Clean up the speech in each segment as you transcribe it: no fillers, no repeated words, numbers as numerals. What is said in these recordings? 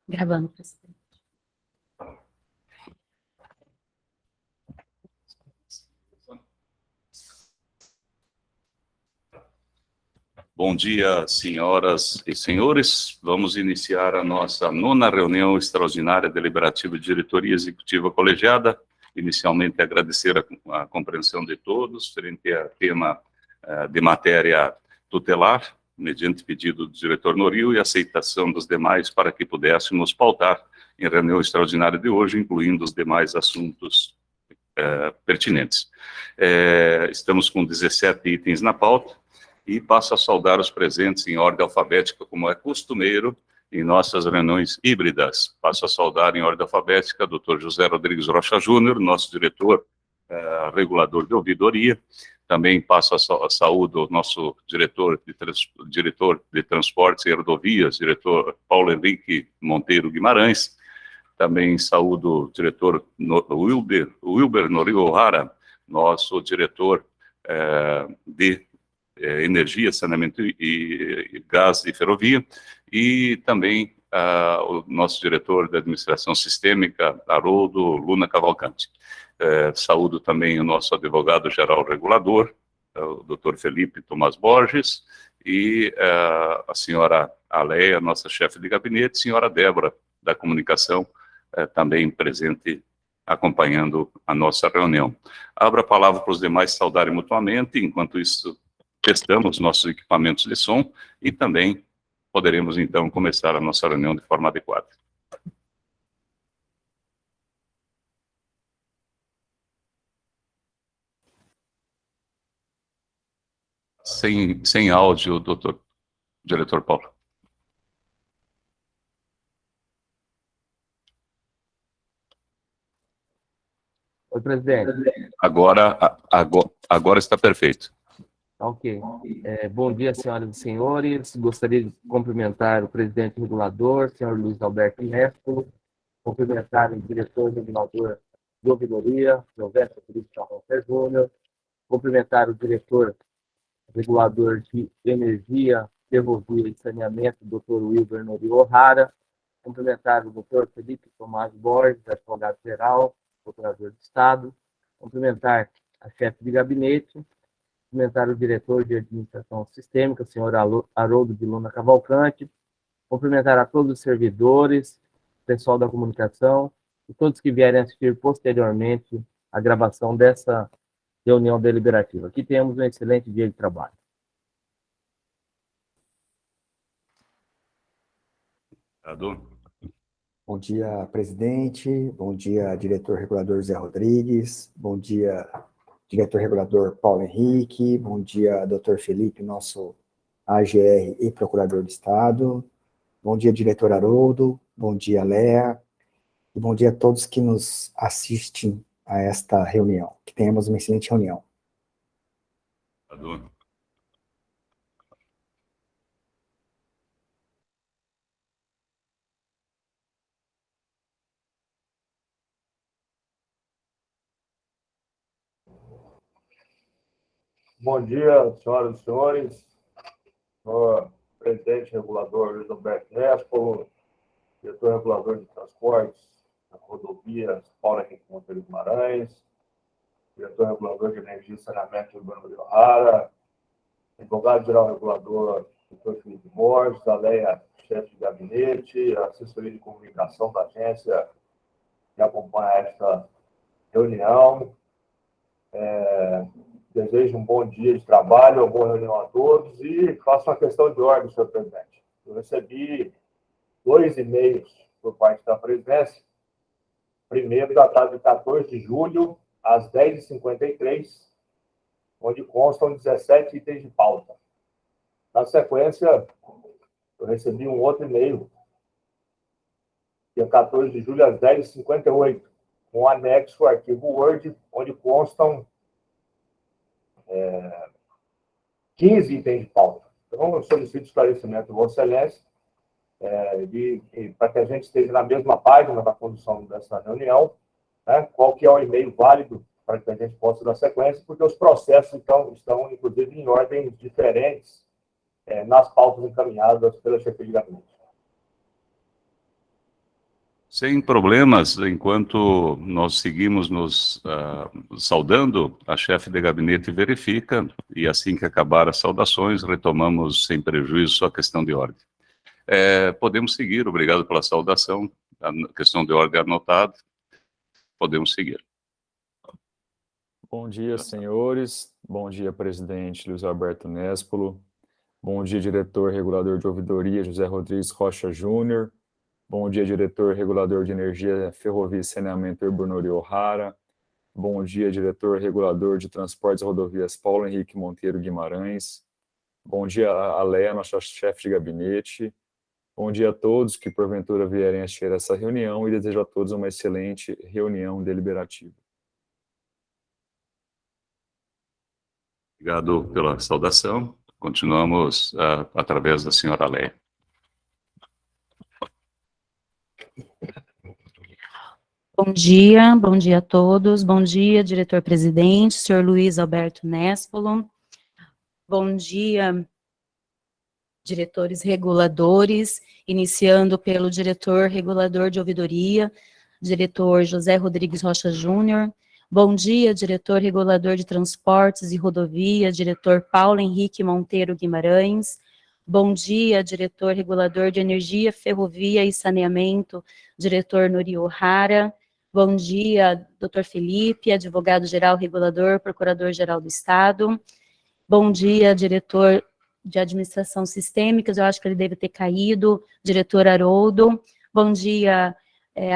Gravando, presidente. Bom dia, senhoras e senhores. Vamos iniciar a nossa 9ª reunião extraordinária deliberativa de diretoria executiva colegiada. Inicialmente, agradecer a compreensão de todos frente ao tema de matéria tutelar, mediante pedido do diretor Noril e aceitação dos demais para que pudéssemos pautar em reunião extraordinária de hoje, incluindo os demais assuntos pertinentes. Estamos com 17 itens na pauta e passo a saudar os presentes em ordem alfabética, como é costumeiro em nossas reuniões híbridas. Passo a saudar em ordem alfabética o Dr. José Rodrigues Rocha Júnior, nosso diretor regulador de ouvidoria. Também passo a saúde ao nosso diretor de transportes e rodovias, diretor Paulo Henrique Monteiro Guimarães. Também saúdo o diretor Wilber Noril O'Hara, nosso diretor de energia, saneamento e gás e ferrovia, e também o nosso diretor de administração sistêmica, Haroldo Luna Cavalcante. Saúdo também o nosso advogado-geral regulador, o Dr. Felipe Tomás Borges, e a senhora Aleia, nossa chefe de gabinete, senhora Débora, da comunicação, também presente, acompanhando a nossa reunião. Abro a palavra para os demais saudarem mutuamente, enquanto isso testamos nossos equipamentos de som e também poderemos, então, começar a nossa reunião de forma adequada. Sem áudio, doutor diretor Paulo. Oi, presidente. Agora está perfeito. Ok. Bom dia, senhoras e senhores. Gostaria de cumprimentar o presidente regulador, senhor Luiz Alberto Nespolo, cumprimentar o diretor regulador de ouvidoria, Silvestre Felipe Charroter Júnior, cumprimentar o diretor regulador de energia, ferrovia e saneamento, Dr. Wilber Noril O'Hara, cumprimentar o Dr. Felipe Tomás Borges, advogado-geral, procurador de Estado, cumprimentar a chefe de gabinete, cumprimentar o diretor de administração sistêmica, senhor Haroldo de Luna Cavalcante, cumprimentar a todos os servidores, pessoal da comunicação e todos que vierem assistir posteriormente a gravação dessa reunião deliberativa. Aqui temos um excelente dia de trabalho. Bom dia, presidente. Bom dia, diretor regulador Zé Rodrigues. Bom dia, diretor regulador Paulo Henrique. Bom dia, doutor Felipe, nosso AGR e procurador de Estado. Bom dia, diretor Haroldo. Bom dia, Léa. E bom dia a todos que nos assistem a esta reunião. Que tenhamos uma excelente reunião. Bom dia, senhoras e senhores. Senhor presidente regulador Luiz Alberto Nespolo, diretor regulador de transportes, rodovias, Paulo Henrique Monteiro Guimarães, diretor regulador de energia e saneamento, Wilber Noril O'Hara, advogado-geral regulador, Dr. Felipe Borges, Aleia, chefe de gabinete, assessoria de comunicação da agência que acompanha esta reunião. Desejo um bom dia de trabalho, uma boa reunião a todos e faço uma questão de ordem, senhor presidente. Eu recebi 2 e-mails por parte da presidência. Primeiro, datado de 14 de julho, às 10h53, onde constam 17 itens de pauta. Na sequência, eu recebi um outro e-mail, dia 14 de julho, às 10h58, com anexo ao arquivo Word, onde constam 15 itens de pauta. Então, eu solicito esclarecimento de Vossa Excelência, para que a gente esteja na mesma página da condução dessa reunião, né, qual que é o e-mail válido para que a gente possa dar sequência, porque os processos estão inclusive, em ordens diferentes nas pautas encaminhadas pela chefia de gabinete. Sem problemas, enquanto nós seguimos nos saudando, a chefe de gabinete verifica, e assim que acabar as saudações, retomamos sem prejuízo sua questão de ordem. Podemos seguir, obrigado pela saudação, a questão de ordem anotada, podemos seguir. Bom dia, senhores. Bom dia, presidente Luiz Alberto Nespolo. Bom dia, diretor regulador de ouvidoria José Rodrigues Rocha Júnior. Bom dia, diretor regulador de energia, ferrovia e saneamento Urbano O'Hara. Bom dia, diretor regulador de transportes e rodovias Paulo Henrique Monteiro Guimarães. Bom dia, Alea, nossa chefe de gabinete. Bom dia a todos que porventura vierem assistir essa reunião e desejo a todos uma excelente reunião deliberativa. Obrigado pela saudação. Continuamos através da senhora Alea. Bom dia a todos. Bom dia, diretor-presidente, senhor Luiz Alberto Nespolo. Bom dia, diretores reguladores, iniciando pelo diretor regulador de ouvidoria, diretor José Rodrigues Rocha Júnior. Bom dia, diretor regulador de transportes e rodovia, diretor Paulo Henrique Monteiro Guimarães. Bom dia, diretor regulador de energia, ferrovia e saneamento, diretor Nuri O'Hara. Bom dia, doutor Felipe, advogado-geral regulador, procurador-geral do Estado. Bom dia, diretor de administração sistêmicas, eu acho que ele deve ter caído, diretor Haroldo. Bom dia,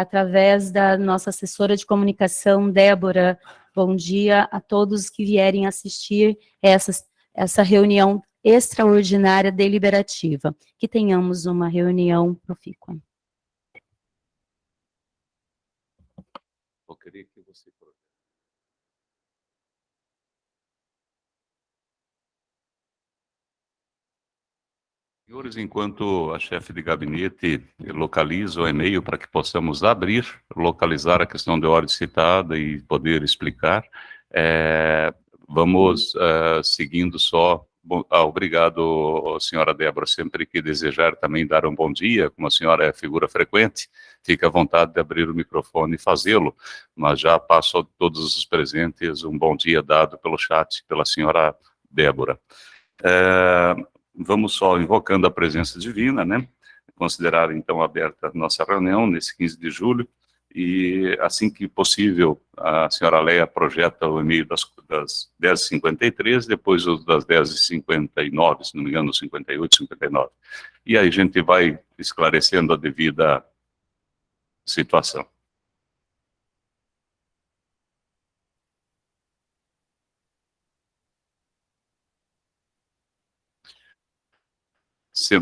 através da nossa assessora de comunicação, Débora. Bom dia a todos que vierem assistir essa reunião extraordinária deliberativa. Que tenhamos uma reunião profícua. Eu queria que você... Senhores, enquanto a chefe de gabinete localiza o e-mail para que possamos localizar a questão de ordem citada e poder explicar, vamos seguindo só. Obrigado, senhora Débora, sempre que desejar também dar um bom dia, como a senhora é figura frequente, fique à vontade de abrir o microfone e fazê-lo, mas já passo a todos os presentes um bom dia dado pelo chat, pela senhora Débora. Vamos só invocando a presença divina, né? Considerar, então, aberta a nossa reunião nesse 15 de julho, e assim que possível, a senhora Leia projeta o e-mail das 10h53, depois das 10h59, se não me engano, 58, 59. E aí a gente vai esclarecendo a devida situação.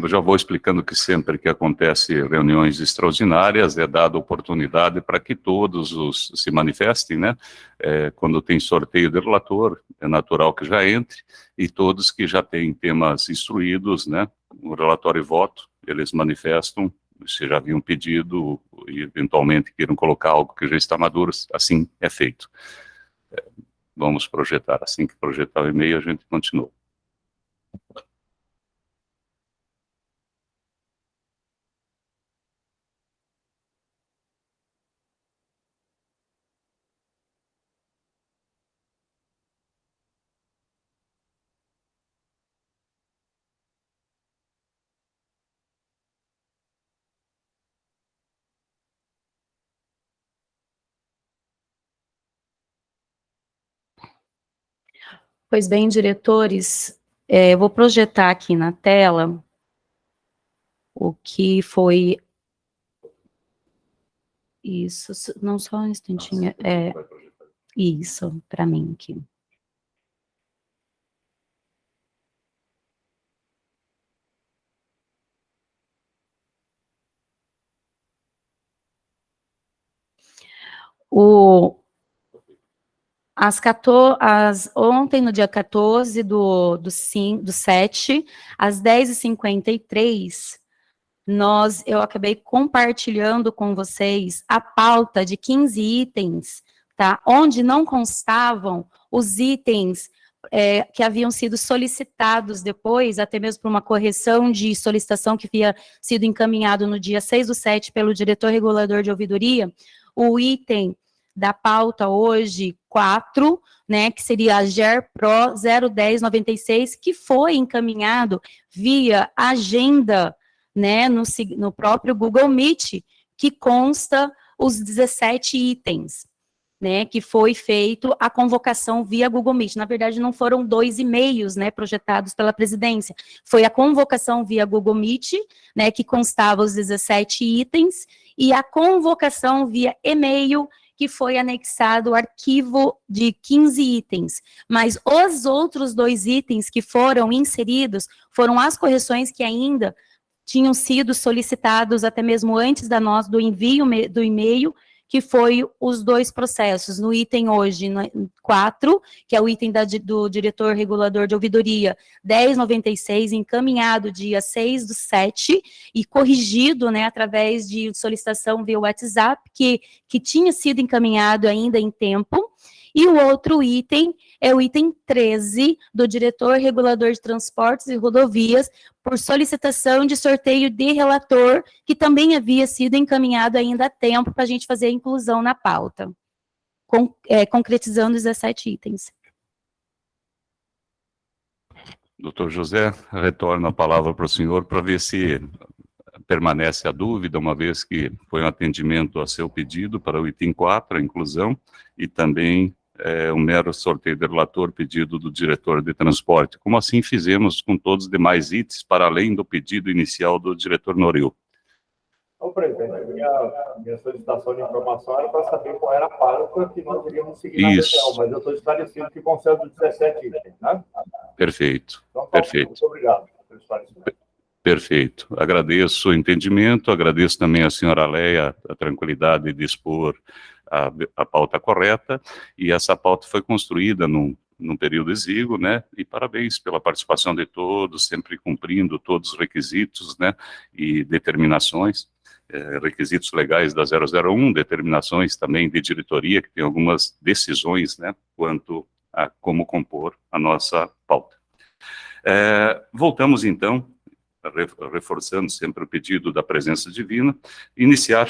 Já vou explicando que sempre que acontece reuniões extraordinárias, é dada oportunidade para que todos se manifestem, né? Quando tem sorteio de relator, é natural que já entre, e todos que já têm temas instruídos, né? O relatório e voto, eles manifestam, se já haviam pedido, e eventualmente queiram colocar algo que já está maduro, assim é feito. Vamos projetar, assim que projetar o e-mail, a gente continua. Pois bem, diretores, eu vou projetar aqui na tela o que foi... Isso, não só um instantinho, isso, para mim aqui. Ontem, no dia 14 do 7, às 10h53, eu acabei compartilhando com vocês a pauta de 15 itens, tá? Onde não constavam os itens que haviam sido solicitados depois, até mesmo por uma correção de solicitação que havia sido encaminhado no dia 6/7 pelo diretor regulador de ouvidoria, o item da pauta hoje, 4, né, que seria a GER-PRO 01096, que foi encaminhado via agenda, né, no próprio Google Meet, que consta os 17 itens, né, que foi feito a convocação via Google Meet. Na verdade, não foram 2 e-mails, né, projetados pela presidência, foi a convocação via Google Meet, né, que constava os 17 itens, e a convocação via e-mail, que foi anexado o arquivo de 15 itens. Mas os outros 2 itens que foram inseridos foram as correções que ainda tinham sido solicitados até mesmo antes do envio do e-mail, que foi os 2 processos. No item hoje, 4, que é o item do diretor regulador de ouvidoria, 1096, encaminhado dia 6/7, e corrigido, né, através de solicitação via WhatsApp, que tinha sido encaminhado ainda em tempo. E o outro item é o item 13, do diretor regulador de transportes e rodovias, por solicitação de sorteio de relator, que também havia sido encaminhado ainda a tempo para a gente fazer a inclusão na pauta, concretizando os 17 itens. Doutor José, retorno a palavra para o senhor para ver se permanece a dúvida, uma vez que foi um atendimento a seu pedido para o item 4, a inclusão, e também um mero sorteio de relator, pedido do diretor de transporte, como assim fizemos com todos os demais itens, para além do pedido inicial do diretor Noril. Então, presidente, minha solicitação de informação era para saber qual era a pauta que nós iríamos seguir na reunião, mas eu estou esclarecido que vão ser os 17 itens, né? Perfeito, Então, perfeito. Muito obrigado pelo esclarecimento. Perfeito. Agradeço o entendimento, agradeço também à senhora Leia a tranquilidade de expor a pauta correta, e essa pauta foi construída num período exíguo, né, e parabéns pela participação de todos, sempre cumprindo todos os requisitos, né, e determinações, requisitos legais da 001, determinações também de diretoria, que tem algumas decisões, né, quanto a como compor a nossa pauta. Voltamos, então, reforçando sempre o pedido da presença divina, iniciar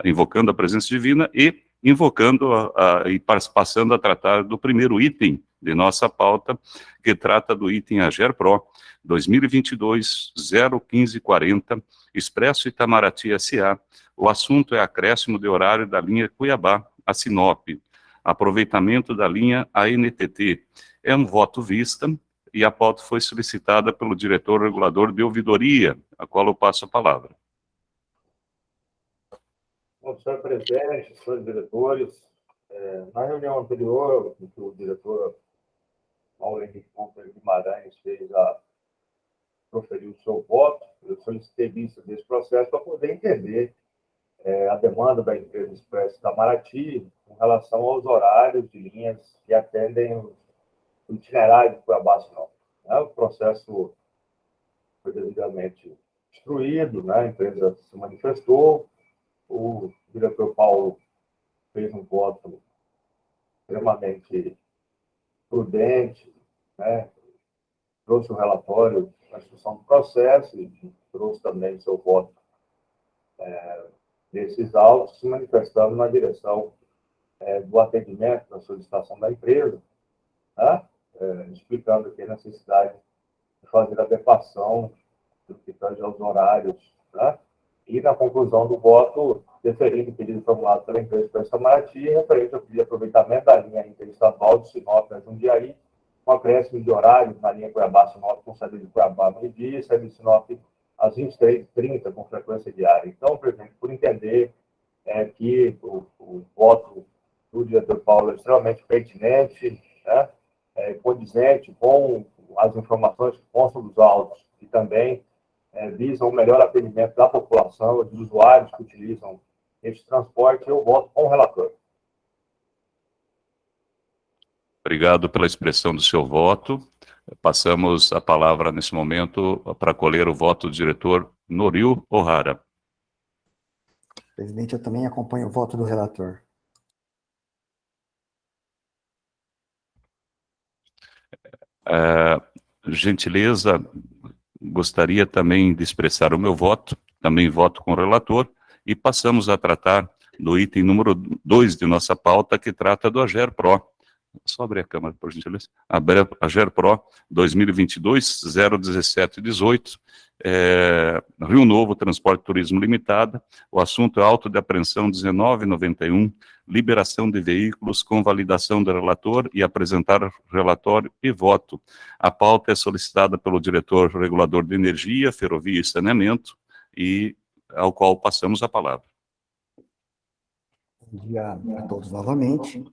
invocando a presença divina e invocando e passando a tratar do primeiro item de nossa pauta, que trata do item AGER-PRO 2022-01540, Expresso Itamaraty S.A. O assunto é acréscimo de horário da linha Cuiabá a Sinop, aproveitamento da linha ANTT. É um voto vista, e a pauta foi solicitada pelo diretor regulador de ouvidoria, a qual eu passo a palavra. Bom, senhor presidente, senhores diretores, na reunião anterior, em que o diretor Paulo Henrique Guimarães proferiu o seu voto, eu solicitei vista desse processo para poder entender a demanda da empresa Expresso Itamaraty com relação aos horários de linhas que atendem o itinerário de Cuiabá-Sinop. O processo foi devidamente instruído, né? A empresa se manifestou, o diretor Paulo fez um voto extremamente prudente, né? Trouxe o relatório da instrução do processo e trouxe também seu voto desses autos, se manifestando na direção do atendimento, da solicitação da empresa, né? Explicando aqui a necessidade de fazer a adequação do que tange aos horários, né? E, na conclusão do voto, deferindo o pedido formulado pela empresa Expresso Itamaraty, referente ao pedido de aproveitamento da linha interestadual de Sinop a Jundiaí, com acréscimo de horário na linha Cuiabá-Sinop, com saída de Cuiabá ao meio-dia e saída de Sinop às 23h30, com frequência diária. Então, presidente, por entender que o voto do diretor Paulo é extremamente pertinente, né? Condizente com as informações que constam dos autos, e também visam o melhor atendimento da população, dos usuários que utilizam este transporte, eu voto com o relator. Obrigado pela expressão do seu voto. Passamos a palavra, nesse momento, para colher o voto do diretor Noril O'Hara. Presidente, eu também acompanho o voto do relator. Gentileza, gostaria também de expressar o meu voto, também voto com o relator, e passamos a tratar do item número 2 de nossa pauta, que trata do AGERPRO. Só abrir a câmera, por gentileza. AGERPRO 2022-01718, Rio Novo Transporte e Turismo Limitada. O assunto é auto de apreensão 1991, liberação de veículos com validação do relator e apresentar relatório e voto. A pauta é solicitada pelo diretor regulador de energia, ferrovia e saneamento, e ao qual passamos a palavra. Bom dia a todos novamente.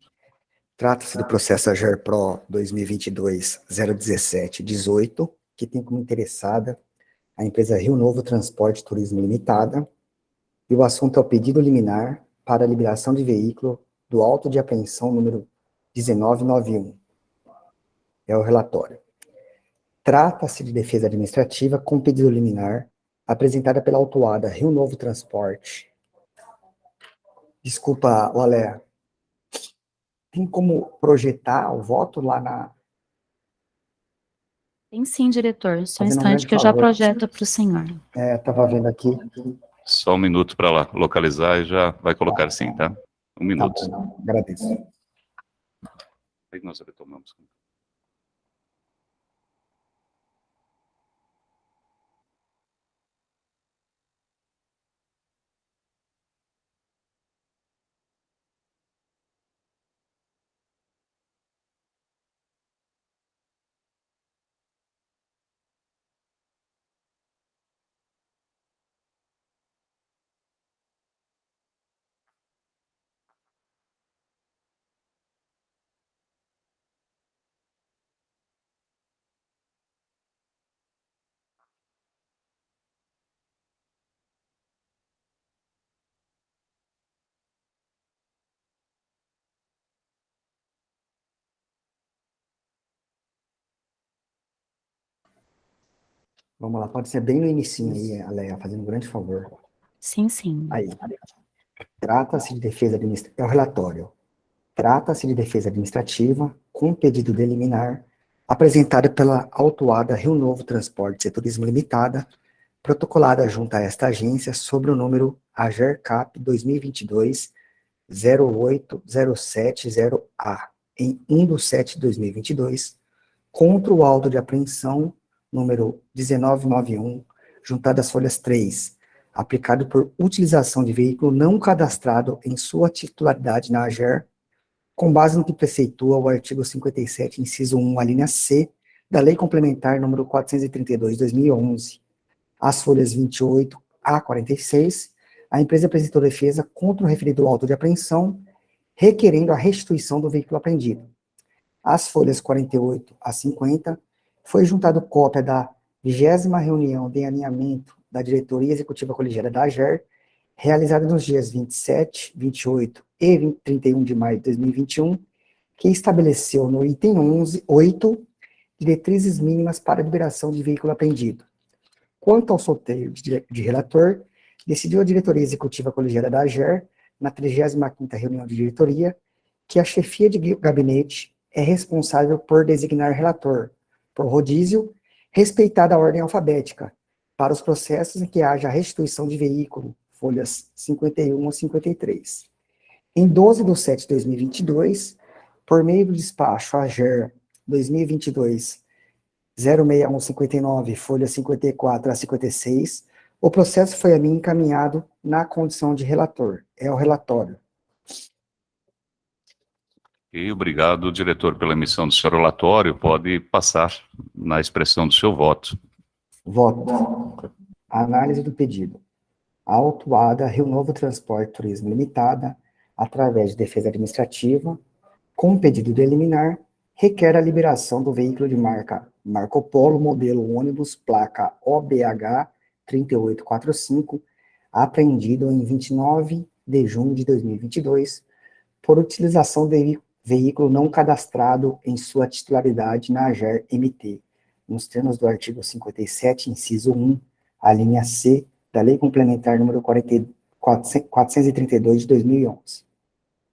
Trata-se do processo AGERPRO 2022-01718, que tem como interessada a empresa Rio Novo Transporte e Turismo Limitada, e o assunto é o pedido liminar para a liberação de veículo do auto de apreensão número 1991. É o relatório. Trata-se de defesa administrativa com pedido liminar apresentada pela autuada Rio Novo Transporte. Desculpa, Olé. Tem como projetar o voto lá na... Tem sim, diretor. Só um Fazendo um instante grande que eu já favor. projeto para o senhor. Estava vendo aqui. Só um minuto para localizar e já vai colocar sim, tá? Um Tá minuto. bom, agradeço. Aí nós retomamos. Vamos lá, pode ser bem no inicinho aí, Aleia, fazendo um grande favor. Sim, sim. Aí, trata-se de defesa administrativa, é o relatório. Trata-se de defesa administrativa com pedido de liminar apresentada pela autuada Rio Novo Transporte e Turismo Limitada, protocolada junto a esta agência sobre o número AGERCAP 2022-08070A, em 1/7/2022, contra o auto de apreensão número 1991, juntado às folhas 3, aplicado por utilização de veículo não cadastrado em sua titularidade na AGER, com base no que preceitua o artigo 57, inciso 1, a linha C, da Lei Complementar número 432/2011. As folhas 28 a 46, a empresa apresentou defesa contra o referido auto de apreensão, requerendo a restituição do veículo apreendido. As folhas 48 a 50, foi juntado cópia da 20ª reunião de alinhamento da diretoria executiva colegiada da AGER, realizada nos dias 27, 28 e 31 de maio de 2021, que estabeleceu no item 8 diretrizes mínimas para a liberação de veículo apreendido. Quanto ao sorteio de relator, decidiu a diretoria executiva colegiada da AGER, na 35ª reunião de diretoria, que a chefia de gabinete é responsável por designar relator, por rodízio, respeitada a ordem alfabética, para os processos em que haja restituição de veículo, folhas 51 a 53. Em 12/7/2022, por meio do despacho AGER 2022-06159, folhas 54 a 56, o processo foi a mim encaminhado na condição de relator. É o relatório. E obrigado, diretor, pela emissão do seu relatório. Pode passar na expressão do seu voto. Voto. Análise do pedido. A autuada Rio Novo Transporte e Turismo Limitada, através de defesa administrativa, com pedido de liminar, requer a liberação do veículo de marca Marco Polo, modelo ônibus, placa OBH 3845, apreendido em 29 de junho de 2022, por utilização de veículo não cadastrado em sua titularidade na AGER-MT, nos termos do artigo 57, inciso 1, a linha C, da Lei Complementar número 432 de 2011.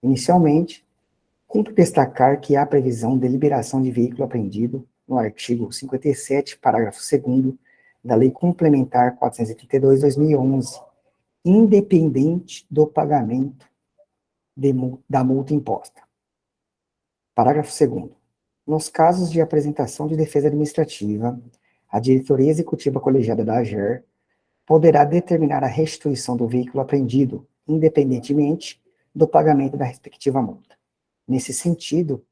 Inicialmente, cumpre destacar que há previsão de liberação de veículo apreendido no artigo 57, parágrafo 2º, da Lei Complementar 432/2011, independente do pagamento da multa imposta. Parágrafo 2º. Nos casos de apresentação de defesa administrativa, a diretoria executiva colegiada da AGER poderá determinar a restituição do veículo apreendido, independentemente do pagamento da respectiva multa. Nesse sentido,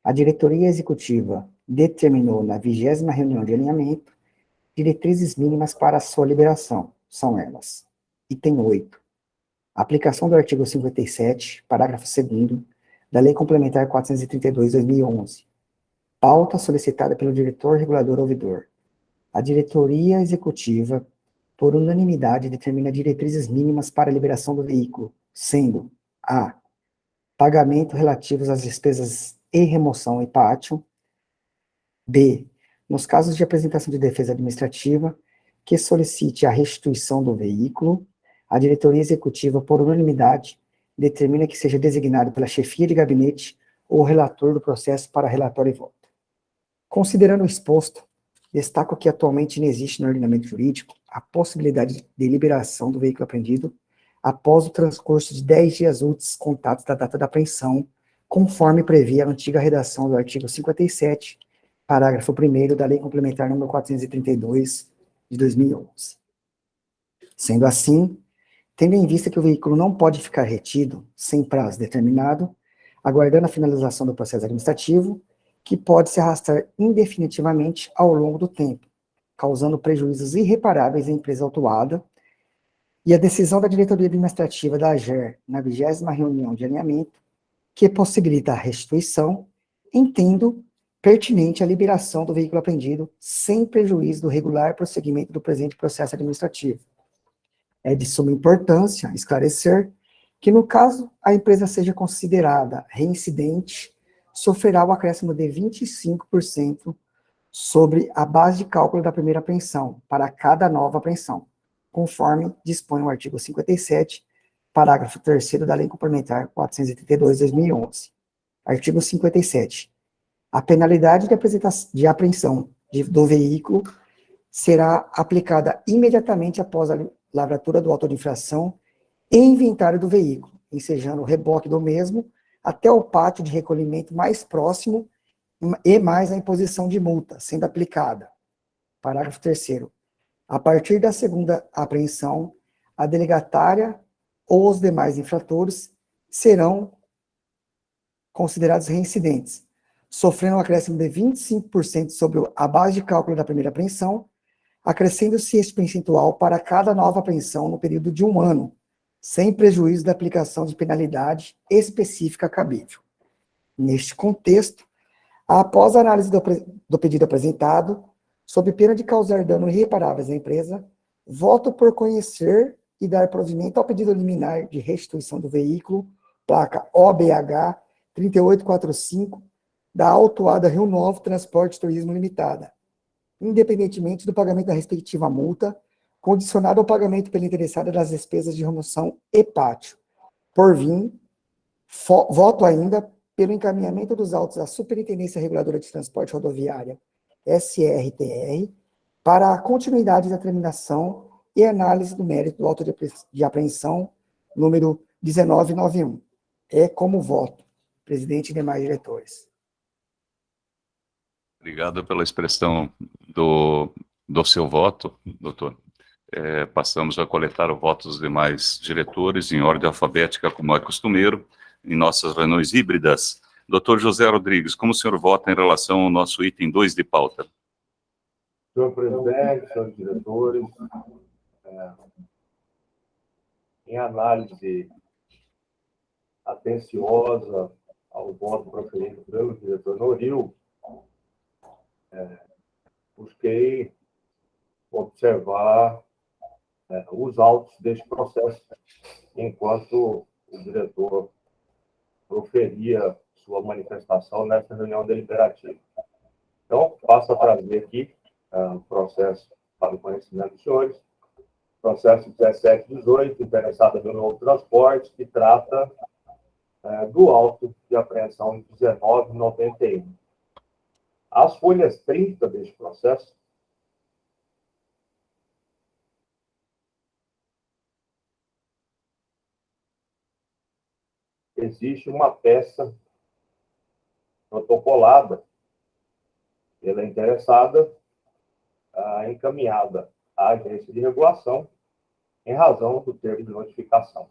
a diretoria executiva determinou na 20ª reunião de alinhamento diretrizes mínimas para a sua liberação. São elas: item 8. Aplicação do artigo 57, parágrafo 2º, da Lei Complementar 432/2011. Pauta solicitada pelo diretor regulador ouvidor. A diretoria executiva, por unanimidade, determina diretrizes mínimas para a liberação do veículo, sendo a. Pagamento relativos às despesas e remoção e pátio. B. Nos casos de apresentação de defesa administrativa, que solicite a restituição do veículo, a diretoria executiva, por unanimidade, determina que seja designado pela chefia de gabinete ou relator do processo para relatório e voto. Considerando o exposto, destaco que atualmente não existe no ordenamento jurídico a possibilidade de liberação do veículo apreendido após o transcurso de 10 dias úteis contados da data da apreensão, conforme previa a antiga redação do artigo 57, parágrafo 1º da Lei Complementar nº 432, de 2011. Sendo assim, tendo em vista que o veículo não pode ficar retido sem prazo determinado, aguardando a finalização do processo administrativo, que pode se arrastar indefinitivamente ao longo do tempo, causando prejuízos irreparáveis à empresa autuada, e a decisão da diretoria administrativa da AGER, na 20ª reunião de alinhamento, que possibilita a restituição, entendo pertinente a liberação do veículo apreendido sem prejuízo do regular prosseguimento do presente processo administrativo. É de suma importância esclarecer que, no caso a empresa seja considerada reincidente, sofrerá o acréscimo de 25% sobre a base de cálculo da primeira apreensão, para cada nova apreensão, conforme dispõe o artigo 57, parágrafo 3º da Lei Complementar 432/2011. Artigo 57. A penalidade de apreensão do veículo será aplicada imediatamente após a lavratura do auto de infração e inventário do veículo, ensejando o reboque do mesmo até o pátio de recolhimento mais próximo e mais a imposição de multa sendo aplicada. Parágrafo 3º. A partir da segunda apreensão, a delegatária ou os demais infratores serão considerados reincidentes, sofrendo um acréscimo de 25% sobre a base de cálculo da primeira apreensão, acrescendo-se este percentual para cada nova apreensão no período de 1 ano, sem prejuízo da aplicação de penalidade específica cabível. Neste contexto, após a análise do pedido apresentado, sob pena de causar dano irreparáveis à empresa, voto por conhecer e dar provimento ao pedido liminar de restituição do veículo, placa OBH 3845, da autuada Rio Novo Transporte e Turismo Limitada, independentemente do pagamento da respectiva multa, condicionado ao pagamento pela interessada das despesas de remoção e pátio. Por fim, voto ainda pelo encaminhamento dos autos à Superintendência Reguladora de Transporte Rodoviária, SRTR, para a continuidade da terminação e análise do mérito do auto de apreensão número 1991. É como voto, presidente e demais diretores. Obrigado pela expressão do seu voto, doutor. Passamos a coletar o voto dos demais diretores em ordem alfabética, como é costumeiro, em nossas reuniões híbridas. Doutor José Rodrigues, como o senhor vota em relação ao nosso item 2 de pauta? Senhor presidente, senhores diretores, em análise atenciosa ao voto proferido pelo diretor Noril, busquei observar os autos deste processo, enquanto o diretor proferia sua manifestação nessa reunião deliberativa. Então, passo a trazer aqui o processo para o conhecimento dos senhores, processo 1718, interessado no novo transporte, que trata do auto de apreensão 1991. As folhas 30 deste processo existe uma peça protocolada pela interessada, encaminhada à agência de regulação em razão do termo de notificação.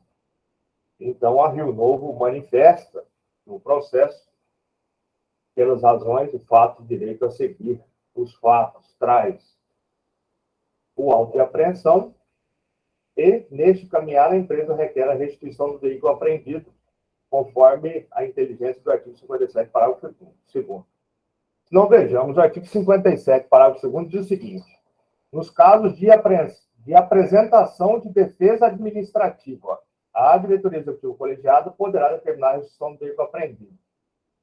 Então, a Rio Novo manifesta no processo, pelas razões e fatos de direito a seguir, os fatos traz o auto de apreensão e, neste caminhar, a empresa requer a restituição do veículo apreendido, conforme a inteligência do artigo 57, parágrafo 2º. Se não vejamos, o artigo 57, parágrafo 2º, diz o seguinte: nos casos de apresentação de defesa administrativa, a diretoria executiva colegiada poderá determinar a restituição do veículo apreendido.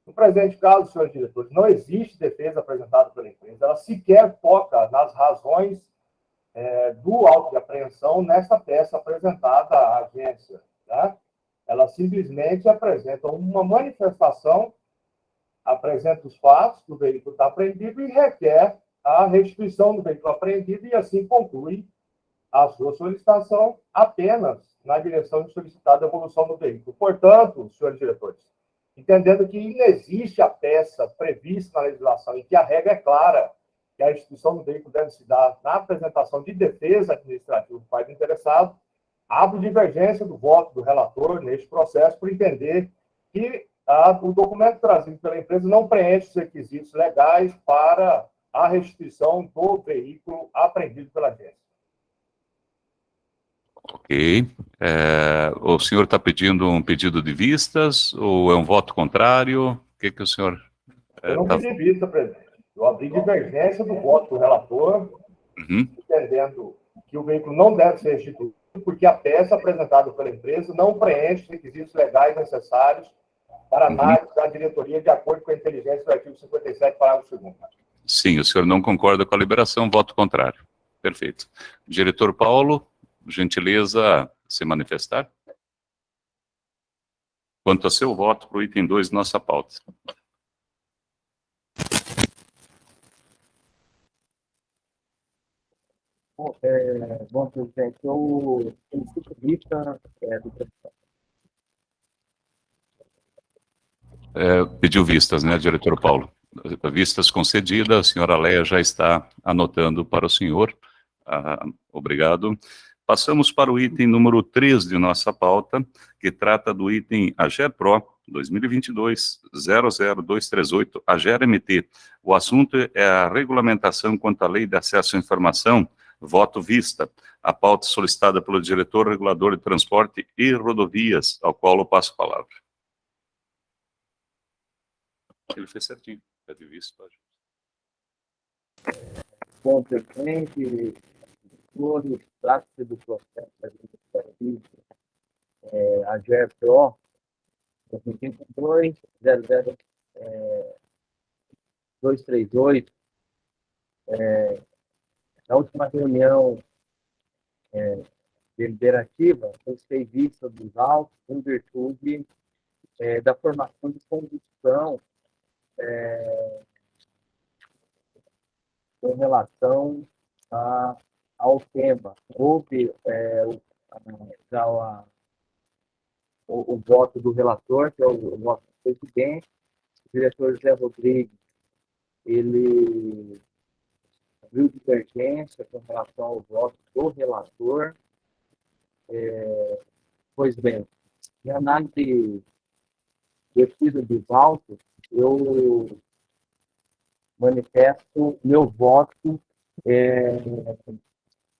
No presente caso, senhores diretores, não existe defesa apresentada pela empresa, ela sequer toca nas razões do auto de apreensão nessa peça apresentada à agência. Tá? Ela simplesmente apresenta uma manifestação, apresenta os fatos que o veículo está apreendido e requer a restituição do veículo apreendido e assim conclui a sua solicitação apenas na direção de solicitar a devolução do veículo. Portanto, senhores diretores, entendendo que inexiste a peça prevista na legislação e que a regra é clara, que a restituição do veículo deve se dar na apresentação de defesa administrativa do pai do interessado, abro divergência do voto do relator neste processo por entender que o documento trazido pela empresa não preenche os requisitos legais para a restituição do veículo apreendido pela agência. Ok. O senhor está pedindo um pedido de vistas ou é um voto contrário? O que o senhor... Eu não pedi vista, presidente. Eu abri divergência do voto do relator, entendendo que o veículo não deve ser restituído porque a peça apresentada pela empresa não preenche os requisitos legais necessários para análise da diretoria de acordo com a inteligência do artigo 57, parágrafo 2º. Sim, o senhor não concorda com a liberação, voto contrário. Perfeito. Diretor Paulo, gentileza se manifestar. Quanto a seu voto para o item 2 de nossa pauta. Bom, presidente, eu solicito vista do processo. Pediu vistas, né, diretor Paulo? Vistas concedidas, a senhora Leia já está anotando para o senhor. Obrigado. Passamos para o item número 3 de nossa pauta, que trata do item AGER-PRO 2022-00238, AGER-MT. O assunto é a regulamentação quanto à Lei de Acesso à Informação, voto vista. A pauta solicitada pelo diretor regulador de transporte e rodovias, ao qual eu passo a palavra. Ele fez certinho. Pede vista, pode. Bom, presidente, trata-se do processo administrativo AGER-PRO 2022-00238. Na última reunião deliberativa, foi vista dos autos em virtude da formação de condução com relação ao tema. Houve já o voto do relator, que é o voto do presidente, o diretor José Rodrigues, ele abriu divergência com relação ao voto do relator. Pois bem, em análise descida dos autos, eu manifesto meu voto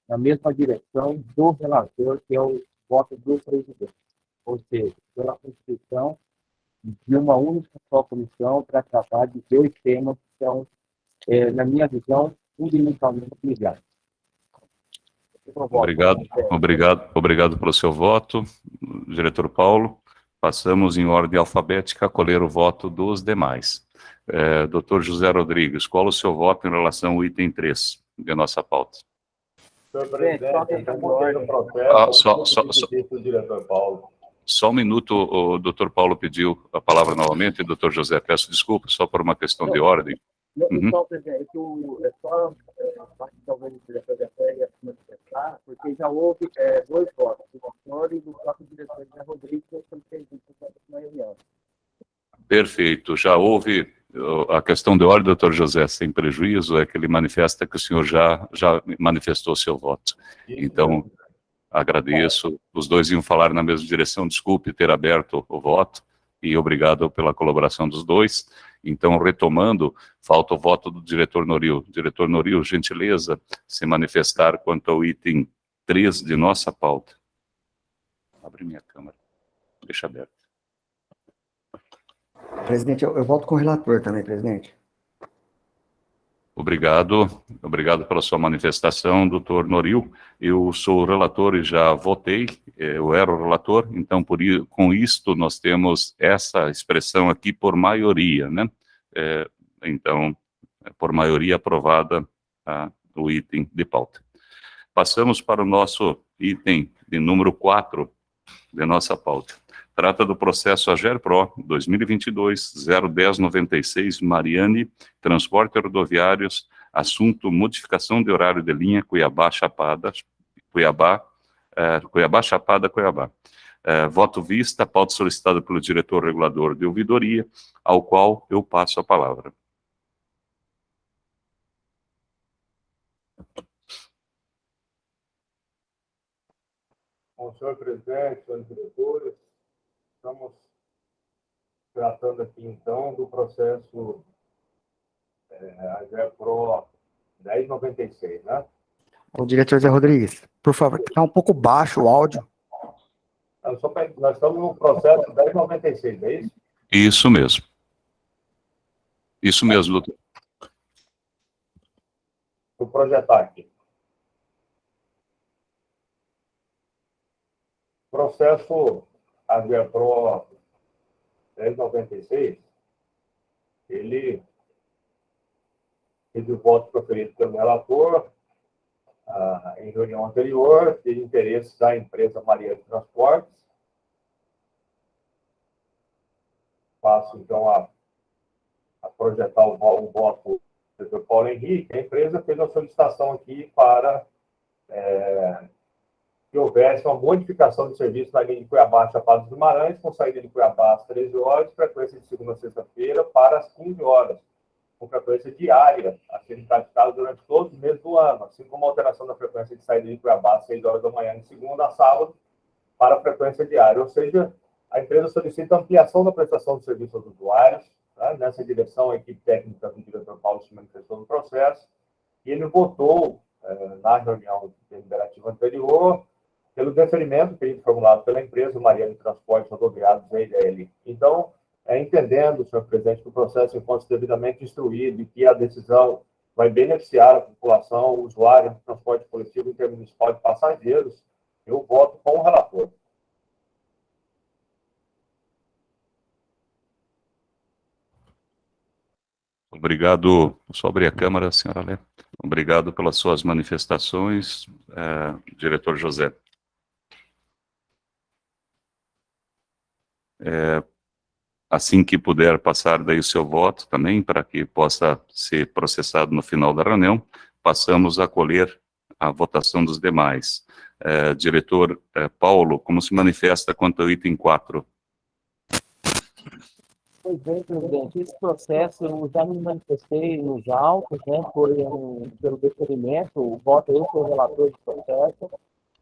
na mesma direção do relator, que é o voto do presidente. Ou seja, pela constituição de uma única só comissão para tratar de dois temas que são, na minha visão, fundamentalmente ligados. Obrigado pelo seu voto, diretor Paulo. Passamos em ordem alfabética a colher o voto dos demais. Doutor José Rodrigues, qual o seu voto em relação ao item 3 de nossa pauta? Senhor presidente, eu votei no processo, do diretor Paulo. Só um minuto, o doutor Paulo pediu a palavra novamente, doutor José, peço desculpa, só por uma questão de ordem. Então, presidente, é só talvez o diretor da FEA se manifestar, porque já houve dois votos, do senhor e do próprio diretor José Rodrigues, que foi feito na reunião. Perfeito. Já houve a questão de ordem, doutor José, sem prejuízo, é que ele manifesta que o senhor já manifestou seu voto. Então, agradeço. Os dois iam falar na mesma direção. Desculpe ter aberto o voto e obrigado pela colaboração dos dois. Então, retomando, falta o voto do diretor Noril. Diretor Noril, gentileza, se manifestar quanto ao item 3 de nossa pauta. Abre minha câmera. Deixa aberto. Presidente, eu volto com o relator também, presidente. Obrigado pela sua manifestação, doutor Noril. Eu sou o relator e já votei, eu era o relator, então com isto nós temos essa expressão aqui por maioria, né? Então, por maioria aprovada o item de pauta. Passamos para o nosso item de número 4 de nossa pauta. Trata do processo AGERPRO 2022-01096, Mariane, Transporte Rodoviários, assunto modificação de horário de linha Cuiabá-Chapada, Cuiabá. Voto vista, pauta solicitada pelo diretor regulador de ouvidoria, ao qual eu passo a palavra. Bom, senhor presidente, senhores diretores, estamos tratando aqui, então, do processo AGERPRO 1096, né? O diretor Zé Rodrigues, por favor, está um pouco baixo o áudio. Nós estamos no processo 1096, é isso? Isso mesmo. Isso mesmo, doutor. Vou projetar aqui. Processo AGERPRO 1096, ele teve o voto proferido pelo relator em reunião anterior, de interesse da empresa Mariane Transportes. Passo, então, a projetar o voto do Dr. Paulo Henrique. A empresa fez uma solicitação aqui para que houvesse uma modificação de serviço na linha de Cuiabá a Chapada dos Guimarães, com saída de Cuiabá às 13 horas, frequência de segunda a sexta-feira, para as 15 horas, com frequência diária, a ser praticada durante todos os meses do ano, assim como a alteração da frequência de saída de Cuiabá às 6 horas da manhã, de segunda a sábado, para a frequência diária. Ou seja, a empresa solicita ampliação da prestação de serviço aos usuários. Tá? Nessa direção, a equipe técnica do diretor Paulo se manifestou no processo, e ele votou, na reunião deliberativa anterior, pelo deferimento pedido formulado pela empresa Mariane Transporte Rodoviários, ZIDL. Então, entendendo, senhor presidente, que o processo encontra-se devidamente instruído e que a decisão vai beneficiar a população, o usuário do transporte coletivo intermunicipal de passageiros, eu voto com o relator. Obrigado. Só abrir a câmera, senhora Lé. Obrigado pelas suas manifestações, diretor José. Assim que puder passar daí o seu voto também, para que possa ser processado no final da reunião, passamos a colher a votação dos demais. Diretor Paulo, como se manifesta quanto ao item 4? Pois bem, presidente, esse processo eu já me manifestei nos autos, né, foi pelo deferimento, o voto eu sou o relator do processo,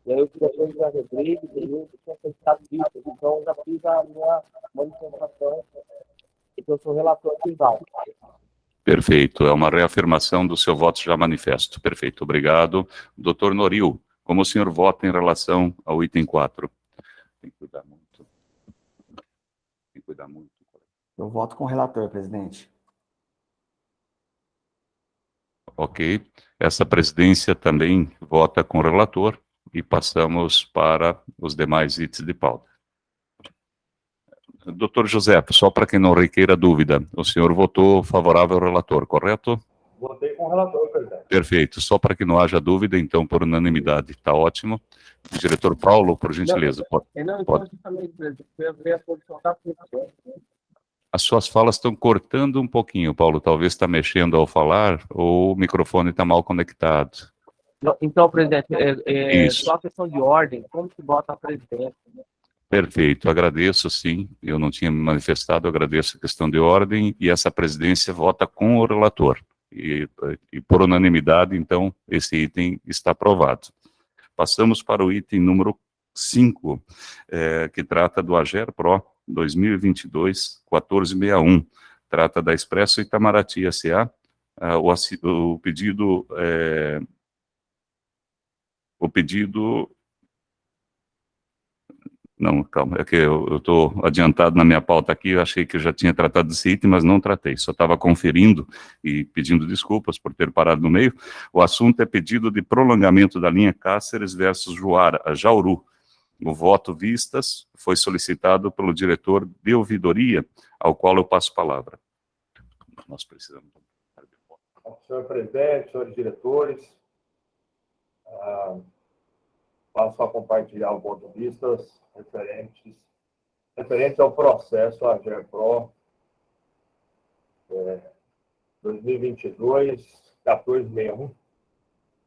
e aí o diretor José Rodrigues, eu tinha solicitado isso, então eu já fiz a minha manifestação, então eu sou o relator dos autos. Perfeito, é uma reafirmação do seu voto já manifesto. Perfeito, obrigado. Doutor Noril, como o senhor vota em relação ao item 4? Tem que cuidar muito. Tem que cuidar muito. Eu voto com o relator, presidente. Ok. Essa presidência também vota com o relator e passamos para os demais itens de pauta. Doutor José, só para quem não requeira dúvida, o senhor votou favorável ao relator, correto? Votei com o relator, presidente. Perfeito. Só para que não haja dúvida, então, por unanimidade. Está ótimo. Diretor Paulo, por gentileza. Não, então, pode. justamente, presidente, eu vi a posição da função. As suas falas estão cortando um pouquinho, Paulo. Talvez está mexendo ao falar ou o microfone está mal conectado. Então, presidente, Isso. só a questão de ordem, como que vota a presidência? Perfeito, agradeço, sim. Eu não tinha me manifestado, agradeço a questão de ordem e essa presidência vota com o relator. E por unanimidade, então, esse item está aprovado. Passamos para o item número 5, que trata do AGERPRO 2022-1461. Trata da Expresso Itamaraty S.A. O pedido... Não, calma, é que eu estou adiantado na minha pauta aqui, eu achei que eu já tinha tratado desse item, mas não tratei, só estava conferindo e pedindo desculpas por ter parado no meio. O assunto é pedido de prolongamento da linha Cáceres versus Jauru. O voto vistas foi solicitado pelo diretor de ouvidoria, ao qual eu passo a palavra. Nós precisamos... Senhor presidente, senhores diretores, passo a compartilhar o voto vistas referentes ao processo AGERPRO 2022-1461,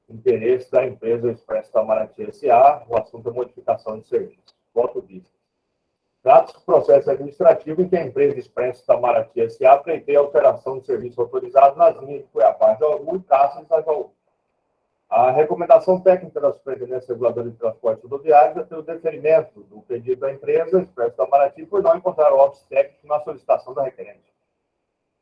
interesse da empresa Expresso Itamaraty S.A., o assunto é modificação de serviço. Voto vistas. Trata-se do processo administrativo em que a empresa Expresso Itamaraty S.A. pleiteia a alteração de serviço autorizado nas linhas de Cuiabá, Jauru e Cáceres a Jauru. A recomendação técnica da Superintendência Reguladora de Transportes Rodoviários é pelo deferimento do pedido da empresa Expresso Itamaraty por não encontrar óbice técnico na solicitação da requerente.